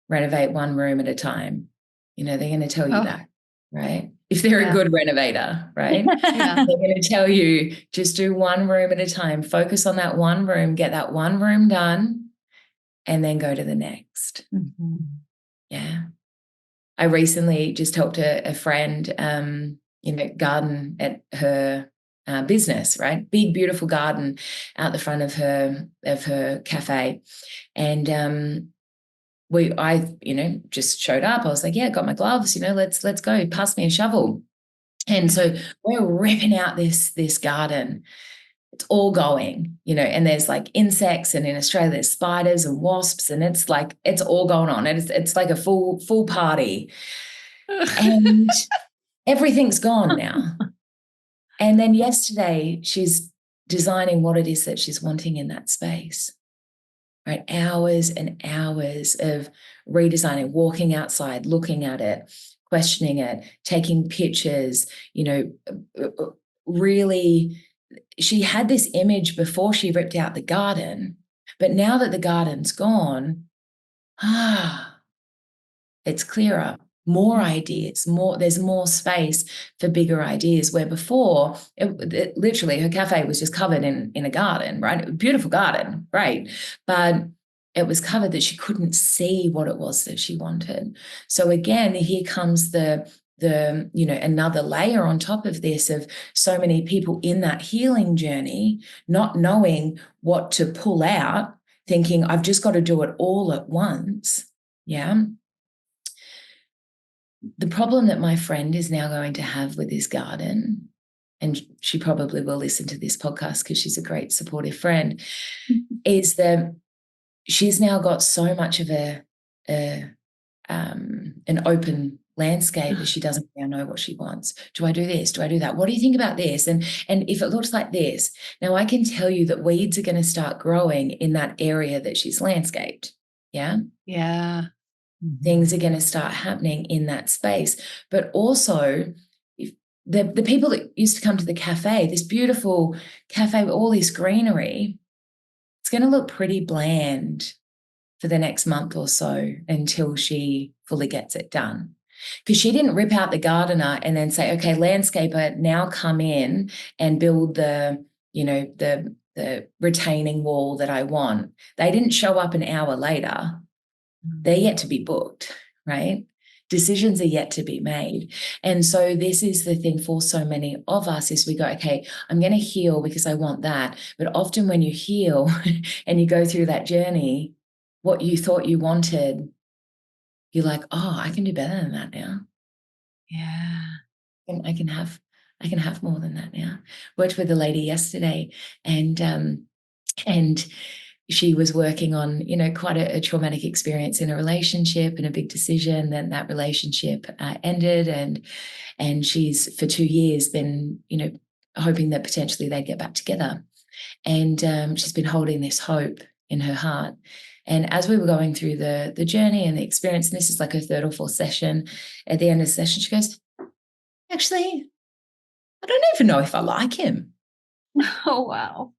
renovate one room at a time, they're going to tell you that, right? If they're a good renovator, right? They're going to tell you, just do one room at a time, focus on that one room, get that one room done, and then go to the next. Mm-hmm. Yeah. I recently just helped a friend, garden at her business, right? Big, beautiful garden out the front of her cafe. And I just showed up. I was like, yeah, got my gloves, let's go, pass me a shovel. And so we're ripping out this garden. It's all going, and there's like insects, and in Australia there's spiders and wasps, and it's all going on. It's like a full party. And everything's gone now. And then yesterday she's designing what it is that she's wanting in that space, right? Hours and hours of redesigning, walking outside, looking at it, questioning it, taking pictures, really. She had this image before she ripped out the garden, but now that the garden's gone, it's clearer, more ideas, there's more space for bigger ideas, where before it literally her cafe was just covered in a garden, right? Beautiful garden, right? But it was covered that she couldn't see what it was that she wanted. So again, here comes the another layer on top of this, of so many people in that healing journey, not knowing what to pull out, thinking, I've just got to do it all at once. Yeah. The problem that my friend is now going to have with this garden, and she probably will listen to this podcast because she's a great supportive friend, is that she's now got so much of an open landscape that she doesn't now know what she wants. Do I do this? Do I do that? What do you think about this? And if it looks like this, now I can tell you that weeds are going to start growing in that area that she's landscaped. Yeah. Yeah. Things are going to start happening in that space. But also, if the people that used to come to the cafe, this beautiful cafe with all this greenery, it's going to look pretty bland for the next month or so until she fully gets it done. Because she didn't rip out the gardener and then say, okay, landscaper, now come in and build the retaining wall that I want. They didn't show up an hour later. They're yet to be booked, right? Decisions are yet to be made. And so this is the thing for so many of us, is we go, okay, I'm going to heal because I want that. But often when you heal and you go through that journey, what you thought you wanted, you're like, oh, I can do better than that now. Yeah. And I can have more than that now. Worked with a lady yesterday, and she was working on, quite a traumatic experience in a relationship and a big decision. Then that relationship ended, and she's for 2 years been, hoping that potentially they'd get back together. And she's been holding this hope in her heart. And as we were going through the journey and the experience, and this is like her third or fourth session, at the end of the session, she goes, actually, I don't even know if I like him. Oh, wow.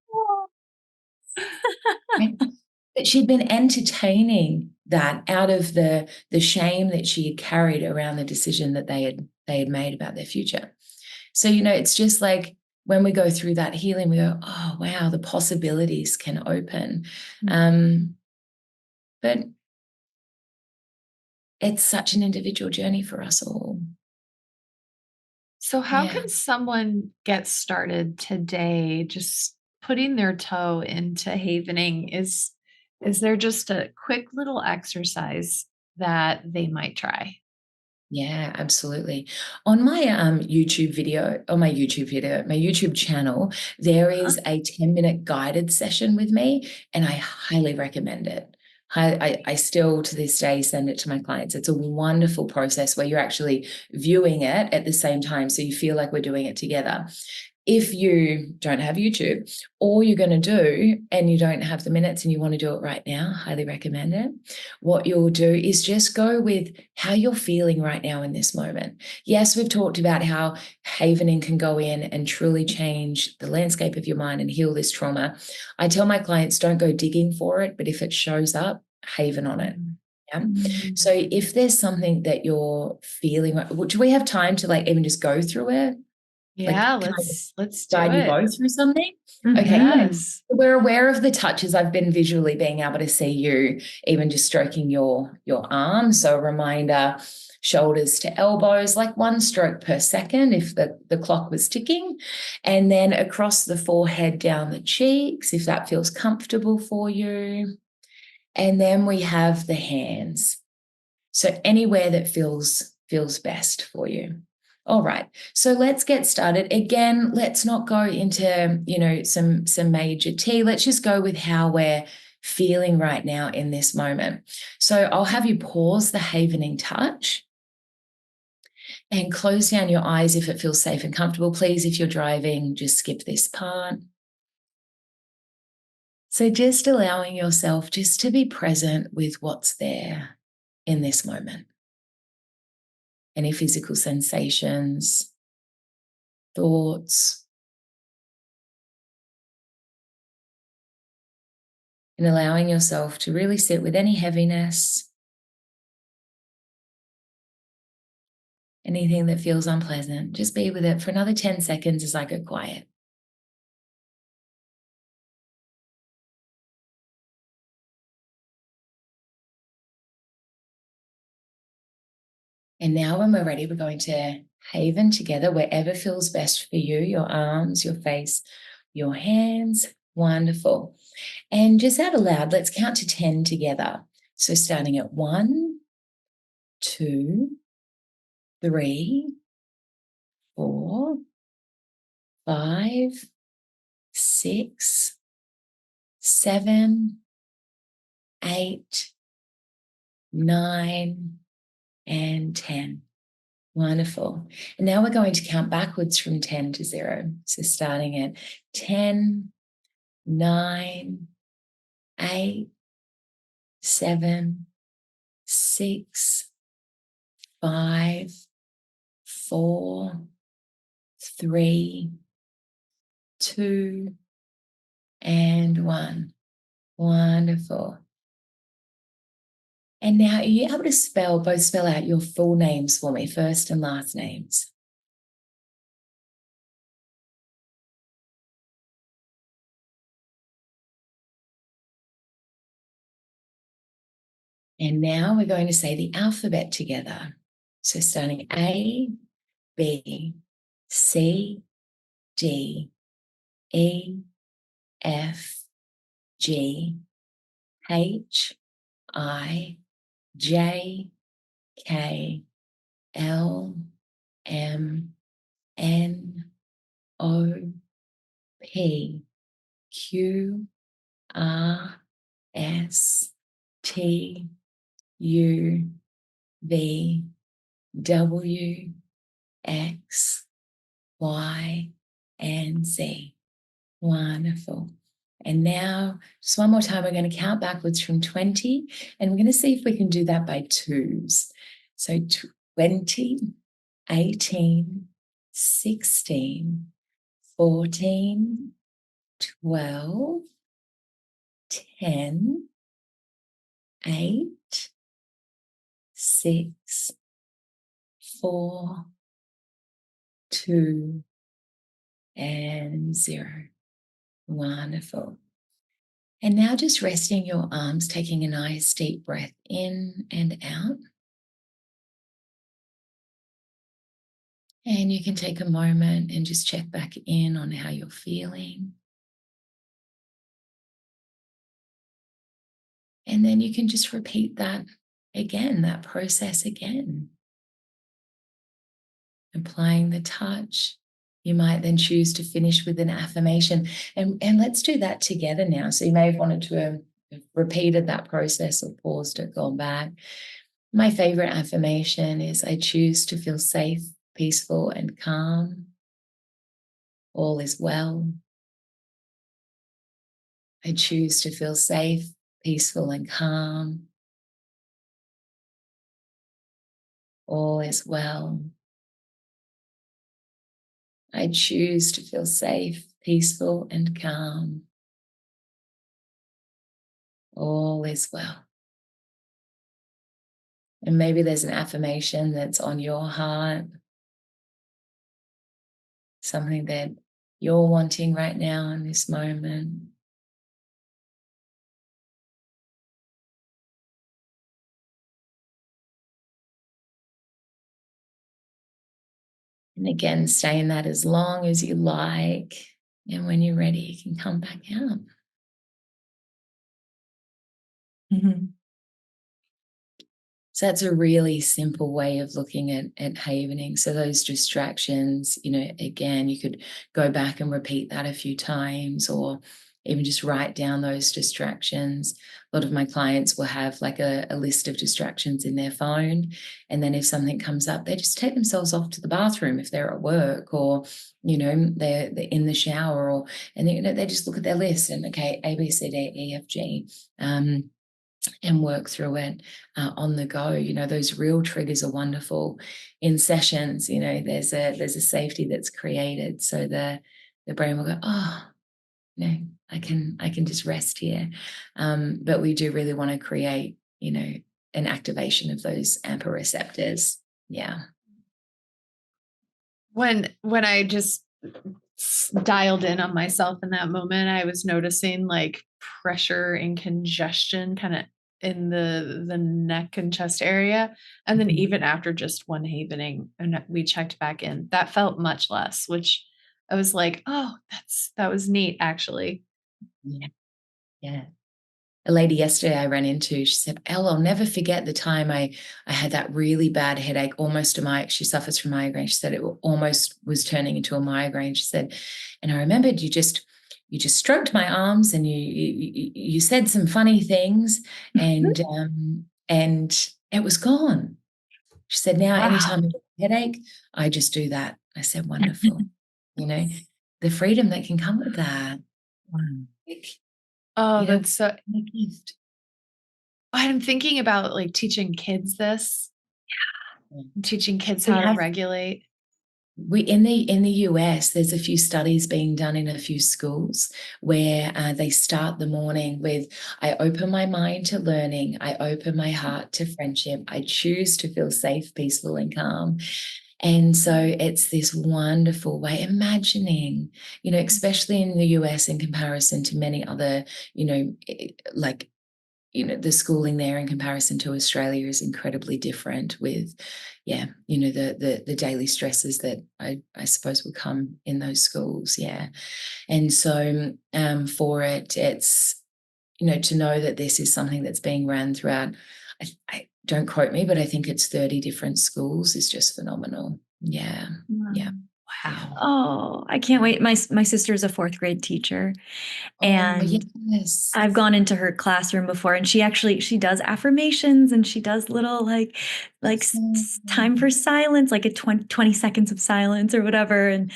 But she'd been entertaining that out of the shame that she had carried around the decision that they had made about their future. So, it's just like when we go through that healing, we go, oh, wow, the possibilities can open. But it's such an individual journey for us all. So how can someone get started today, just putting their toe into havening? Is there just a quick little exercise that they might try? Yeah, absolutely. On my my YouTube channel, there is a 10-minute guided session with me, and I highly recommend it. I still to this day send it to my clients. It's a wonderful process where you're actually viewing it at the same time, so you feel like we're doing it together. If you don't have YouTube, or you're going to do and you don't have the minutes and you want to do it right now, highly recommend it. What you'll do is just go with how you're feeling right now in this moment. Yes, we've talked about how havening can go in and truly change the landscape of your mind and heal this trauma. I tell my clients, don't go digging for it, but if it shows up, haven on it. Yeah. So if there's something that you're feeling, do we have time to like even just go through it? Yeah, Like, let's do guide you it. both through something? Okay. Yes. We're aware of the touches. I've been visually being able to see you even just stroking your arms. So a reminder, shoulders to elbows, like 1 stroke per second if the clock was ticking. And then across the forehead, down the cheeks, if that feels comfortable for you. And then we have the hands. So anywhere that feels best for you. All right. So let's get started. Again, let's not go into, some major tea. Let's just go with how we're feeling right now in this moment. So I'll have you pause the havening touch and close down your eyes if it feels safe and comfortable. Please, if you're driving, just skip this part. So just allowing yourself just to be present with what's there in this moment. Any physical sensations, thoughts, and allowing yourself to really sit with any heaviness, anything that feels unpleasant. Just be with it for another 10 seconds as I go quiet. And now when we're ready, we're going to haven together wherever feels best for you, your arms, your face, your hands. Wonderful. And just out aloud, let's count to 10 together. So starting at 1, 2, 3, 4, 5, 6, 7, 8, 9, and 10. Wonderful. And now we're going to count backwards from 10 to 0. So starting at 10, 9, 8, 7, 6, 5, 4, 3, 2, and 1. Wonderful. And now are you able to both spell out your full names for me, first and last names? And now we're going to say the alphabet together. So starting A, B, C, D, E, F, G, H, I, J, K, L, M, N, O, P, Q, R, S, T, U, V, W, X, Y, and Z. Wonderful. And now, just one more time, we're going to count backwards from 20, and we're going to see if we can do that by twos. So 20, 18, 16, 14, 12, 10, 8, 6, 4, 2, and 0. Wonderful. And now just resting your arms, taking a nice deep breath in and out. And you can take a moment and just check back in on how you're feeling. And then you can just repeat that again, that process again. applying the touch. You might then choose to finish with an affirmation. And let's do that together now. So you may have wanted to have repeated that process or paused it, gone back. My favorite affirmation is, I choose to feel safe, peaceful, and calm. All is well. I choose to feel safe, peaceful, and calm. All is well. I choose to feel safe, peaceful, and calm. All is well. And maybe there's an affirmation that's on your heart, something that you're wanting right now in this moment. And again, stay in that as long as you like. And when you're ready, you can come back out. Mm-hmm. So that's a really simple way of looking at havening. So those distractions, again, you could go back and repeat that a few times, or even just write down those distractions. A lot of my clients will have like a list of distractions in their phone. And then if something comes up, they just take themselves off to the bathroom if they're at work, or, they're in the shower, and they just look at their list and, okay, A, B, C, D, E, F, G. And work through it on the go. Those real triggers are wonderful in sessions. There's a safety that's created, so the brain will go, oh, I can just rest here. But we do really want to create, an activation of those AMPA receptors. Yeah. When I just dialed in on myself in that moment, I was noticing like pressure and congestion kind of in the neck and chest area. And then even after just one havening and we checked back in, that felt much less, which I was like, oh, that was neat actually. Yeah. A lady yesterday I ran into, she said, Elle, I'll never forget the time I had that really bad headache, almost she suffers from migraine. She said it almost was turning into a migraine. She said, and I remembered you just stroked my arms and you said some funny things and it was gone. She said, now anytime I get a headache, I just do that. I said, wonderful. The freedom that can come with that. Oh, that's so a gift. I'm thinking about like teaching kids this. Yeah. Teaching kids how to regulate. In the US, there's a few studies being done in a few schools where they start the morning with, I open my mind to learning, I open my heart to friendship, I choose to feel safe, peaceful, and calm. And so it's this wonderful way, imagining, especially in the US in comparison to many other, the schooling there in comparison to Australia is incredibly different with, the daily stresses that I suppose will come in those schools. Yeah. And so for it's, to know that this is something that's being ran throughout, I don't quote me, but I think it's 30 different schools is just phenomenal. Yeah. Wow. Yeah. Wow. Oh, I can't wait. My sister is a 4th grade teacher, and yes. I've gone into her classroom before, and she does affirmations, and she does little like time for silence, like a 20 seconds of silence or whatever. And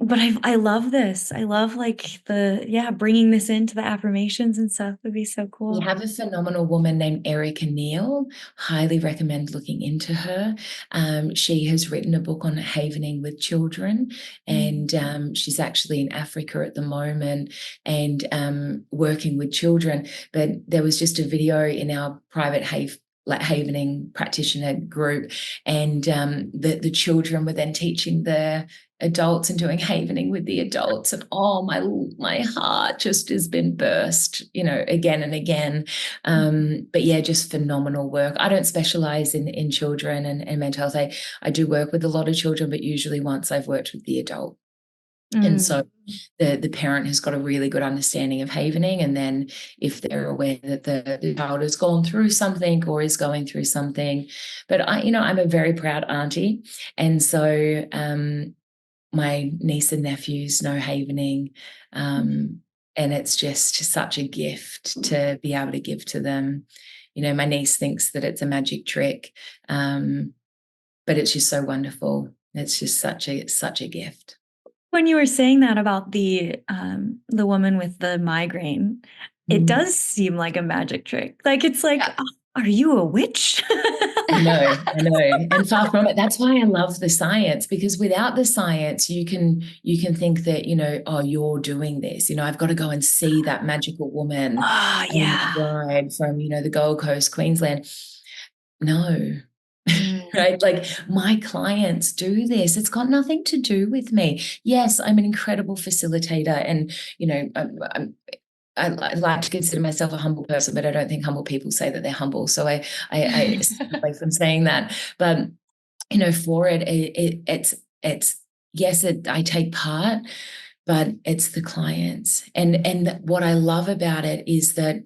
but I love this. I love like bringing this into the affirmations and stuff would be so cool. We have a phenomenal woman named Erica Neal. Highly recommend looking into her. She has written a book on havening with children, and she's actually in Africa at the moment and working with children. But there was just a video in our private havening practitioner group, and the children were then teaching the adults and doing havening with the adults, and my heart just has been burst, again and again. But yeah, just phenomenal work. I don't specialize in children and mental health. I do work with a lot of children, but usually once I've worked with the adult. And so the parent has got a really good understanding of havening. And then if they're aware that the child has gone through something or is going through something, but I'm a very proud auntie. And so my niece and nephews know havening. And it's just such a gift to be able to give to them. My niece thinks that it's a magic trick, but it's just so wonderful. It's just such a gift. When you were saying that about the woman with the migraine, it does seem like a magic trick. Like, it's like, are you a witch? I know. And far from it. That's why I love the science, because without the science, you can think that, oh, you're doing this. I've got to go and see that magical woman bride from, the Gold Coast, Queensland. No. Right? Like, my clients do this. It's got nothing to do with me. Yes, I'm an incredible facilitator, and I like to consider myself a humble person, but I don't think humble people say that they're humble. So I stay away from saying that. But for it's yes, I take part, but it's the clients, and what I love about it is that,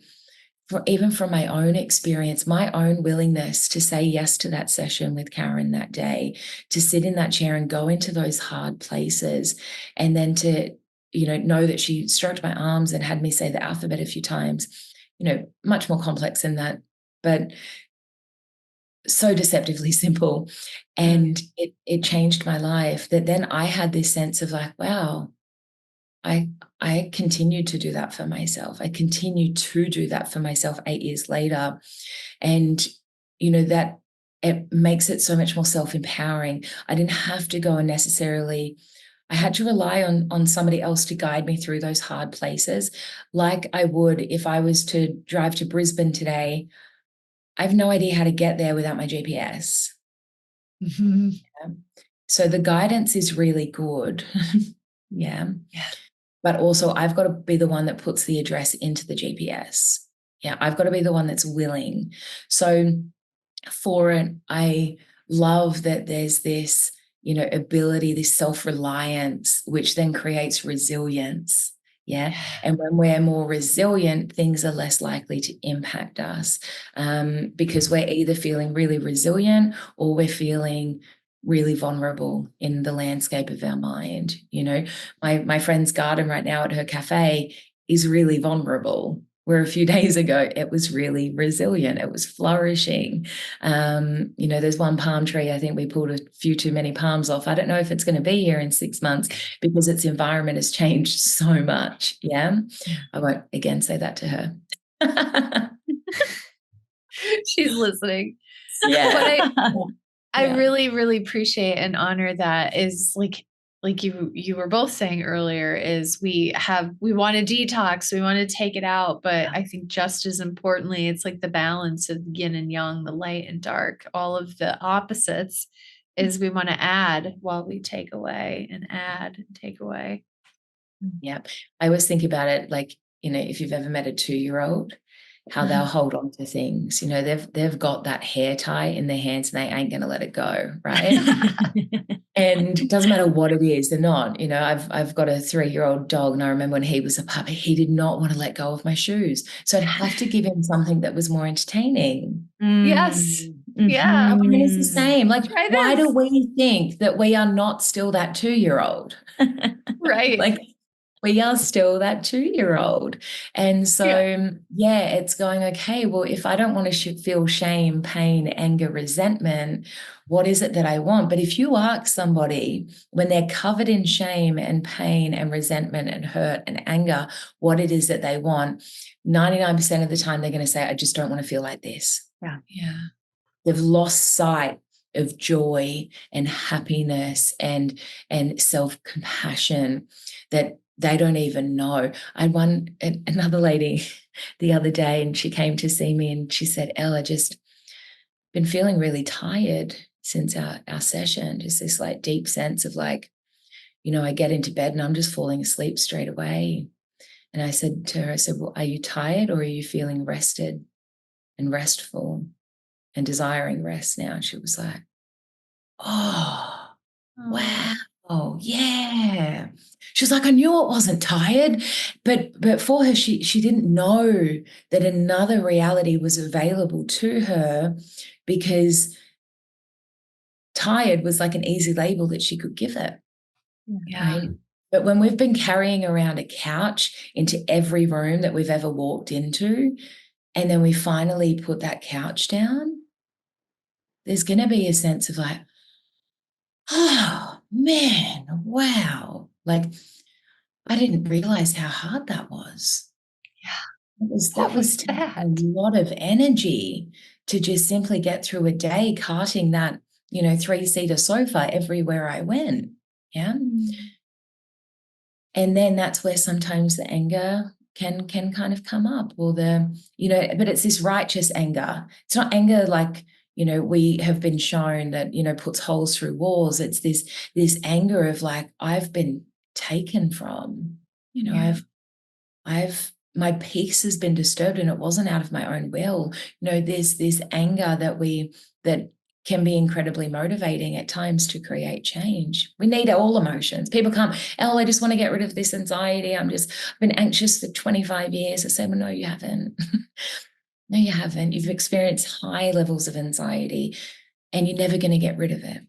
even from my own experience, my own willingness to say yes to that session with Karen that day, to sit in that chair and go into those hard places, and then to, know that she stroked my arms and had me say the alphabet a few times, much more complex than that, but so deceptively simple. And it changed my life, that then I had this sense of like, wow, I continued to do that for myself. I continue to do that for myself 8 years later. And, that it makes it so much more self-empowering. I didn't have to go and I had to rely on somebody else to guide me through those hard places, like I would if I was to drive to Brisbane today. I have no idea how to get there without my GPS. Yeah. So the guidance is really good. Yeah. But also, I've got to be the one that puts the address into the GPS. Yeah, I've got to be the one that's willing. So for it, I love that there's this, ability, this self-reliance, which then creates resilience. Yeah. And when we're more resilient, things are less likely to impact us, because we're either feeling really resilient or we're feeling really vulnerable in the landscape of our mind. My friend's garden right now at her cafe is really vulnerable, where a few days ago it was really resilient. It was flourishing. There's one palm tree, I think we pulled a few too many palms off. I don't know if it's going to be here in 6 months because its environment has changed so much. Yeah. I won't again say that to her. She's listening. Yeah. But I really, really appreciate and honor that, is like you were both saying earlier, is we want to detox, we want to take it out. But I think just as importantly, it's like the balance of yin and yang, the light and dark, all of the opposites, is we want to add while we take away, and add and take away. Yeah. I always think about it like, if you've ever met a 2-year-old, how they'll hold on to things. They've got that hair tie in their hands and they ain't going to let it go, right? And it doesn't matter what it is, they're not. I've got a 3-year-old dog, and I remember when he was a puppy, he did not want to let go of my shoes. So I'd have to give him something that was more entertaining. Yes. Yeah. I mean, it's the same. Like, why do we think that we are not still that 2-year-old? Right. Like, we are still that 2-year-old. And so, it's going, okay, well, if I don't want to feel shame, pain, anger, resentment, what is it that I want? But if you ask somebody when they're covered in shame and pain and resentment and hurt and anger, what it is that they want, 99% of the time, they're going to say, I just don't want to feel like this. Yeah. They've lost sight of joy and happiness and self-compassion that they don't even know. I had another lady the other day, and she came to see me and she said, Elle, I just been feeling really tired since our session, just this like deep sense of like, I get into bed and I'm just falling asleep straight away. And I said to her, well, are you tired, or are you feeling rested and restful and desiring rest now? And she was like, oh, wow, yeah. She was like, I knew it wasn't tired. But for her, she didn't know that another reality was available to her, because tired was like an easy label that she could give it. Yeah. Right? But when we've been carrying around a couch into every room that we've ever walked into, and then we finally put that couch down, there's going to be a sense of like, oh man, wow. Like, I didn't realize how hard that was. Yeah. That was taking a lot of energy to just simply get through a day carting that, 3-seater sofa everywhere I went. Yeah. And then that's where sometimes the anger can kind of come up, or but it's this righteous anger. It's not anger like, we have been shown that, puts holes through walls. It's this anger of like, I've been taken from, I've my peace has been disturbed, and it wasn't out of my own will. There's this anger that can be incredibly motivating at times to create change. We need all emotions. People come, I just want to get rid of this anxiety. I've been anxious for 25 years. I say, well, no, you haven't. No, you haven't. You've experienced high levels of anxiety, and you're never going to get rid of it.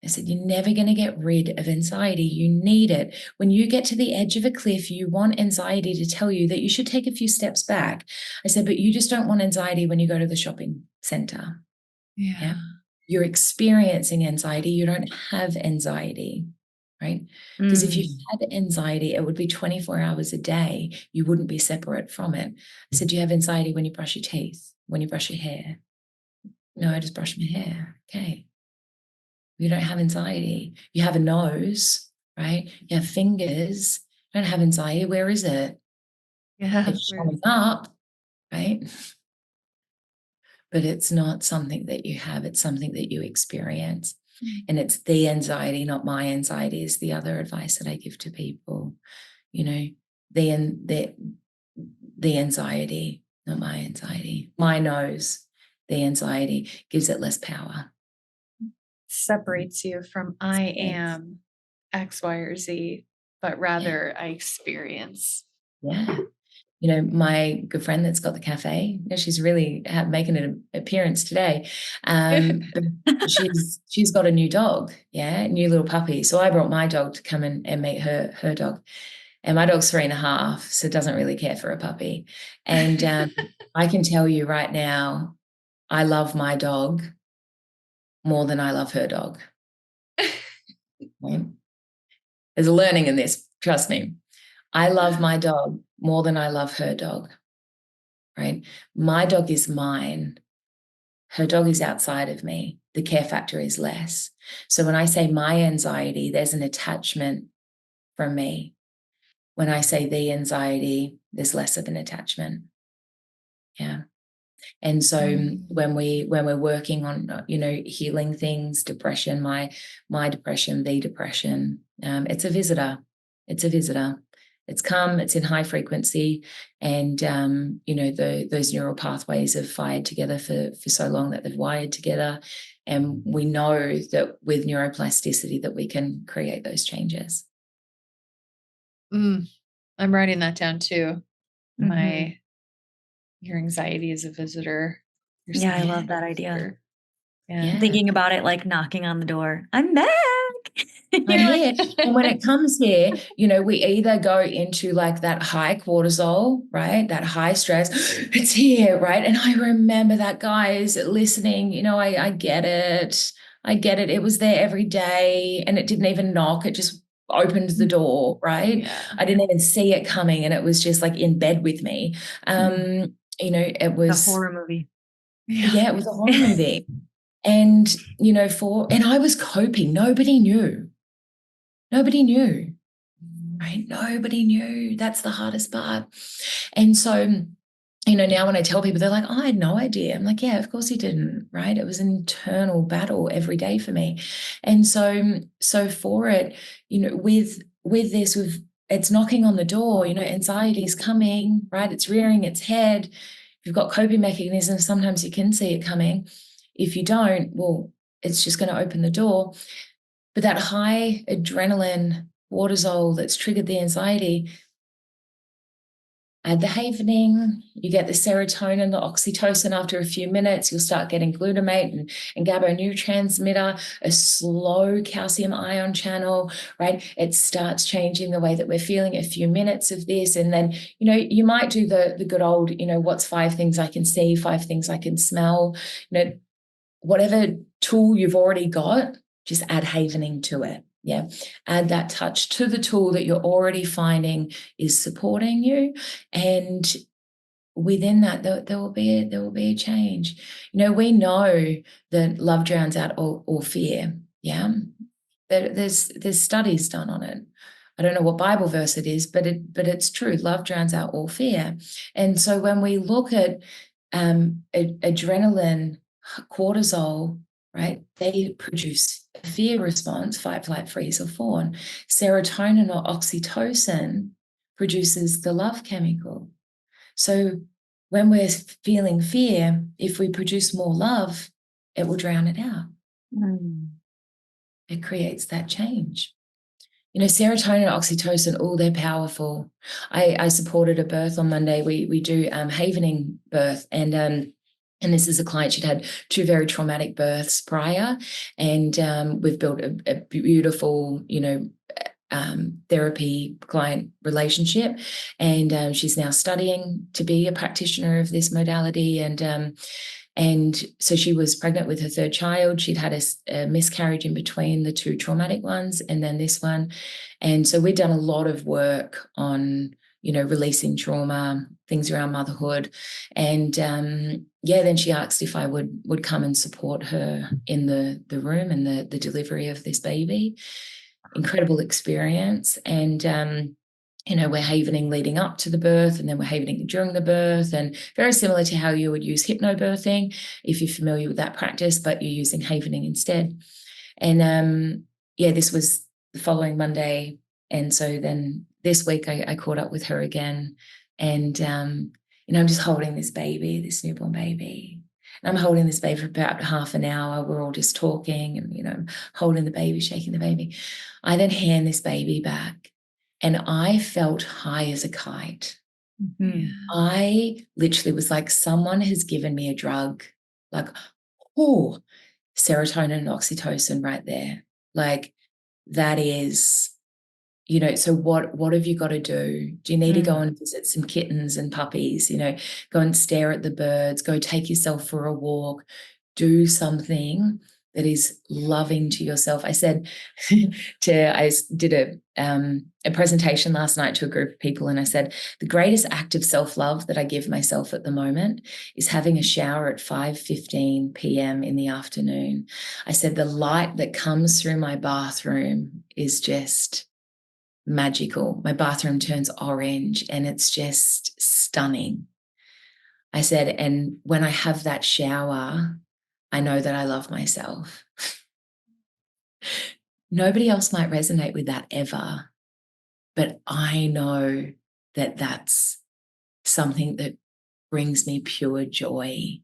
I said, you're never going to get rid of anxiety. You need it. When you get to the edge of a cliff, you want anxiety to tell you that you should take a few steps back. I said, but you just don't want anxiety when you go to the shopping center. Yeah. You're experiencing anxiety. You don't have anxiety, right? Because if you had anxiety, it would be 24 hours a day. You wouldn't be separate from it. I said, do you have anxiety when you brush your teeth, when you brush your hair? No, I just brush my hair. Okay. You don't have anxiety. You have a nose, right? You have fingers. You don't have anxiety. Where is it? Yeah. It's showing up, right? But it's not something that you have. It's something that you experience. And it's the anxiety, not my anxiety, is the other advice that I give to people. The anxiety, not my anxiety. My nose, the anxiety gives it less power. Separates you from I am X, Y, or Z, but rather I experience. Yeah. My good friend that's got the cafe, she's really making an appearance today. But she's got a new dog, new little puppy. So I brought my dog to come and meet her dog. And my dog's 3.5, so doesn't really care for a puppy. And I can tell you right now, I love my dog more than I love her dog. Right? There's a learning in this, trust me. I love my dog more than I love her dog, right? My dog is mine. Her dog is outside of me. The care factor is less. So when I say my anxiety, there's an attachment from me. When I say the anxiety, there's less of an attachment. Yeah. And so when we're working on, healing things, depression, my depression, the depression, it's a visitor. It's a visitor. It's come, it's in high frequency, and those neural pathways have fired together for so long that they've wired together, and we know that with neuroplasticity that we can create those changes. I'm writing that down too. Your anxiety is a visitor. I love that idea. Yeah. Thinking about it like knocking on the door. I'm back. I'm here. And when it comes here, we either go into like that high cortisol, right? That high stress, it's here, right? And I remember that, guys, listening, I get it. I get it. It was there every day, and it didn't even knock. It just opened the door, right? Yeah. I didn't even see it coming, and it was just like in bed with me. It was a horror movie. Yeah, it was a horror movie. And, and I was coping. Nobody knew. Nobody knew, right? Nobody knew. That's the hardest part. And so, now when I tell people, they're like, oh, I had no idea. I'm like, yeah, of course you didn't, right? It was an internal battle every day for me. And so for it, with this, it's knocking on the door, anxiety is coming, right? It's rearing its head. If you've got coping mechanisms, sometimes you can see it coming. If you don't, well, it's just going to open the door. But that high adrenaline, cortisol that's triggered the anxiety. Add the havening, you get the serotonin, the oxytocin after a few minutes, you'll start getting glutamate and GABA neurotransmitter, a slow calcium ion channel, right? It starts changing the way that we're feeling. A few minutes of this, and then, you might do the good old, what's 5 things I can see, 5 things I can smell, whatever tool you've already got, just add havening to it. Yeah, add that touch to the tool that you're already finding is supporting you, and within that, there will be a change. We know that love drowns out all fear. Yeah, there's studies done on it. I don't know what Bible verse it is, but it's true. Love drowns out all fear, and so when we look at adrenaline, cortisol, right? They produce a fear response, fight, flight, freeze, or fawn. Serotonin or oxytocin produces the love chemical. So when we're feeling fear, if we produce more love, it will drown it out. It creates that change. Serotonin and oxytocin, they're powerful. I supported a birth on Monday. We do havening birth, and this is a client, she'd had 2 very traumatic births prior, and we've built a beautiful, therapy client relationship, and she's now studying to be a practitioner of this modality, and so she was pregnant with her 3rd child. She'd had a miscarriage in between the 2 traumatic ones and then this one, and so we'd done a lot of work on releasing trauma, things around motherhood. And then she asked if I would come and support her in the room and the delivery of this baby. Incredible experience. And, we're havening leading up to the birth, and then we're havening during the birth, and very similar to how you would use hypnobirthing, if you're familiar with that practice, but you're using havening instead. And this was the following Monday. And so then this week I caught up with her again, and I'm just holding this baby, this newborn baby. And I'm holding this baby for about half an hour. We're all just talking and, holding the baby, shaking the baby. I then hand this baby back, and I felt high as a kite. Mm-hmm. I literally was like, someone has given me a drug, like, serotonin and oxytocin right there. Like, that is, so what have you got to do? Do you need to go and visit some kittens and puppies? Go and stare at the birds, go take yourself for a walk, do something that is loving to yourself. I said I did a presentation last night to a group of people, and I said, the greatest act of self-love that I give myself at the moment is having a shower at 5:15 p.m. in the afternoon. I said, the light that comes through my bathroom is just magical. My bathroom turns orange and it's just stunning. I said, and when I have that shower, I know that I love myself. Nobody else might resonate with that ever, but I know that that's something that brings me pure joy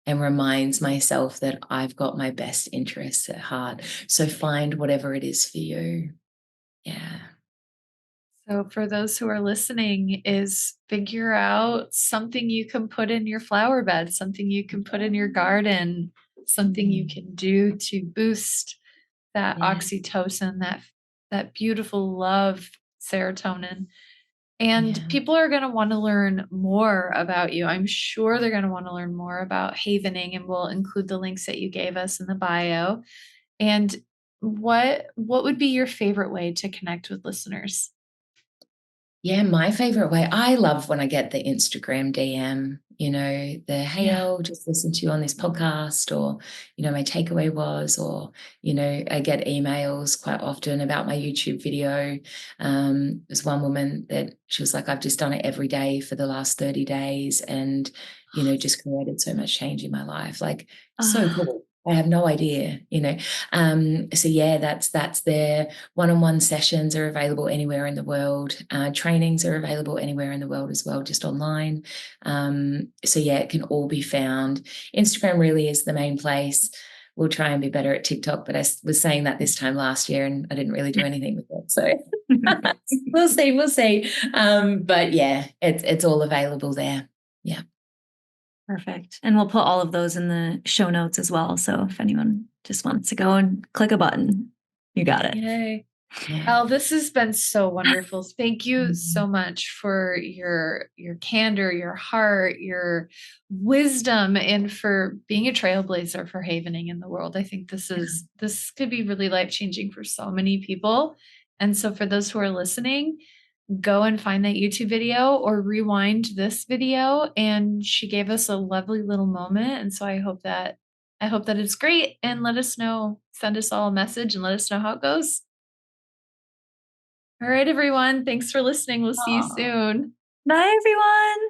and reminds myself that I've got my best interests at heart. So find whatever it is for you. Yeah. So for those who are listening, is figure out something you can put in your flower bed, something you can put in your garden, something you can do to boost that oxytocin, that beautiful love serotonin. And people are going to want to learn more about you. I'm sure they're going to want to learn more about havening, and we'll include the links that you gave us in the bio. And what would be your favorite way to connect with listeners? Yeah, my favorite way, I love when I get the Instagram DM, hey, Elle, just listen to you on this podcast, or, my takeaway was, or, I get emails quite often about my YouTube video. There's one woman that she was like, I've just done it every day for the last 30 days and, just created so much change in my life. Like, so cool. I have no idea, So yeah, that's there. One-on-one sessions are available anywhere in the world. Trainings are available anywhere in the world as well, just online. So yeah, it can all be found. Instagram really is the main place. we'll try and be better at TikTok. But I was saying that this time last year and I didn't really do anything with it. So we'll see. But yeah, it's all available there. Yeah. Perfect. And we'll put all of those in the show notes as well. So if anyone just wants to go and click a button, you got it. Yay. Yeah. Elle, this has been so wonderful. Thank you so much for your candor, your heart, your wisdom, and for being a trailblazer for havening in the world. I think this could be really life-changing for so many people. And so for those who are listening, go and find that YouTube video or rewind this video. And she gave us a lovely little moment. And so I hope that it's great, and let us know, send us all a message and let us know how it goes. All right, everyone. Thanks for listening. We'll see you soon. Bye, everyone.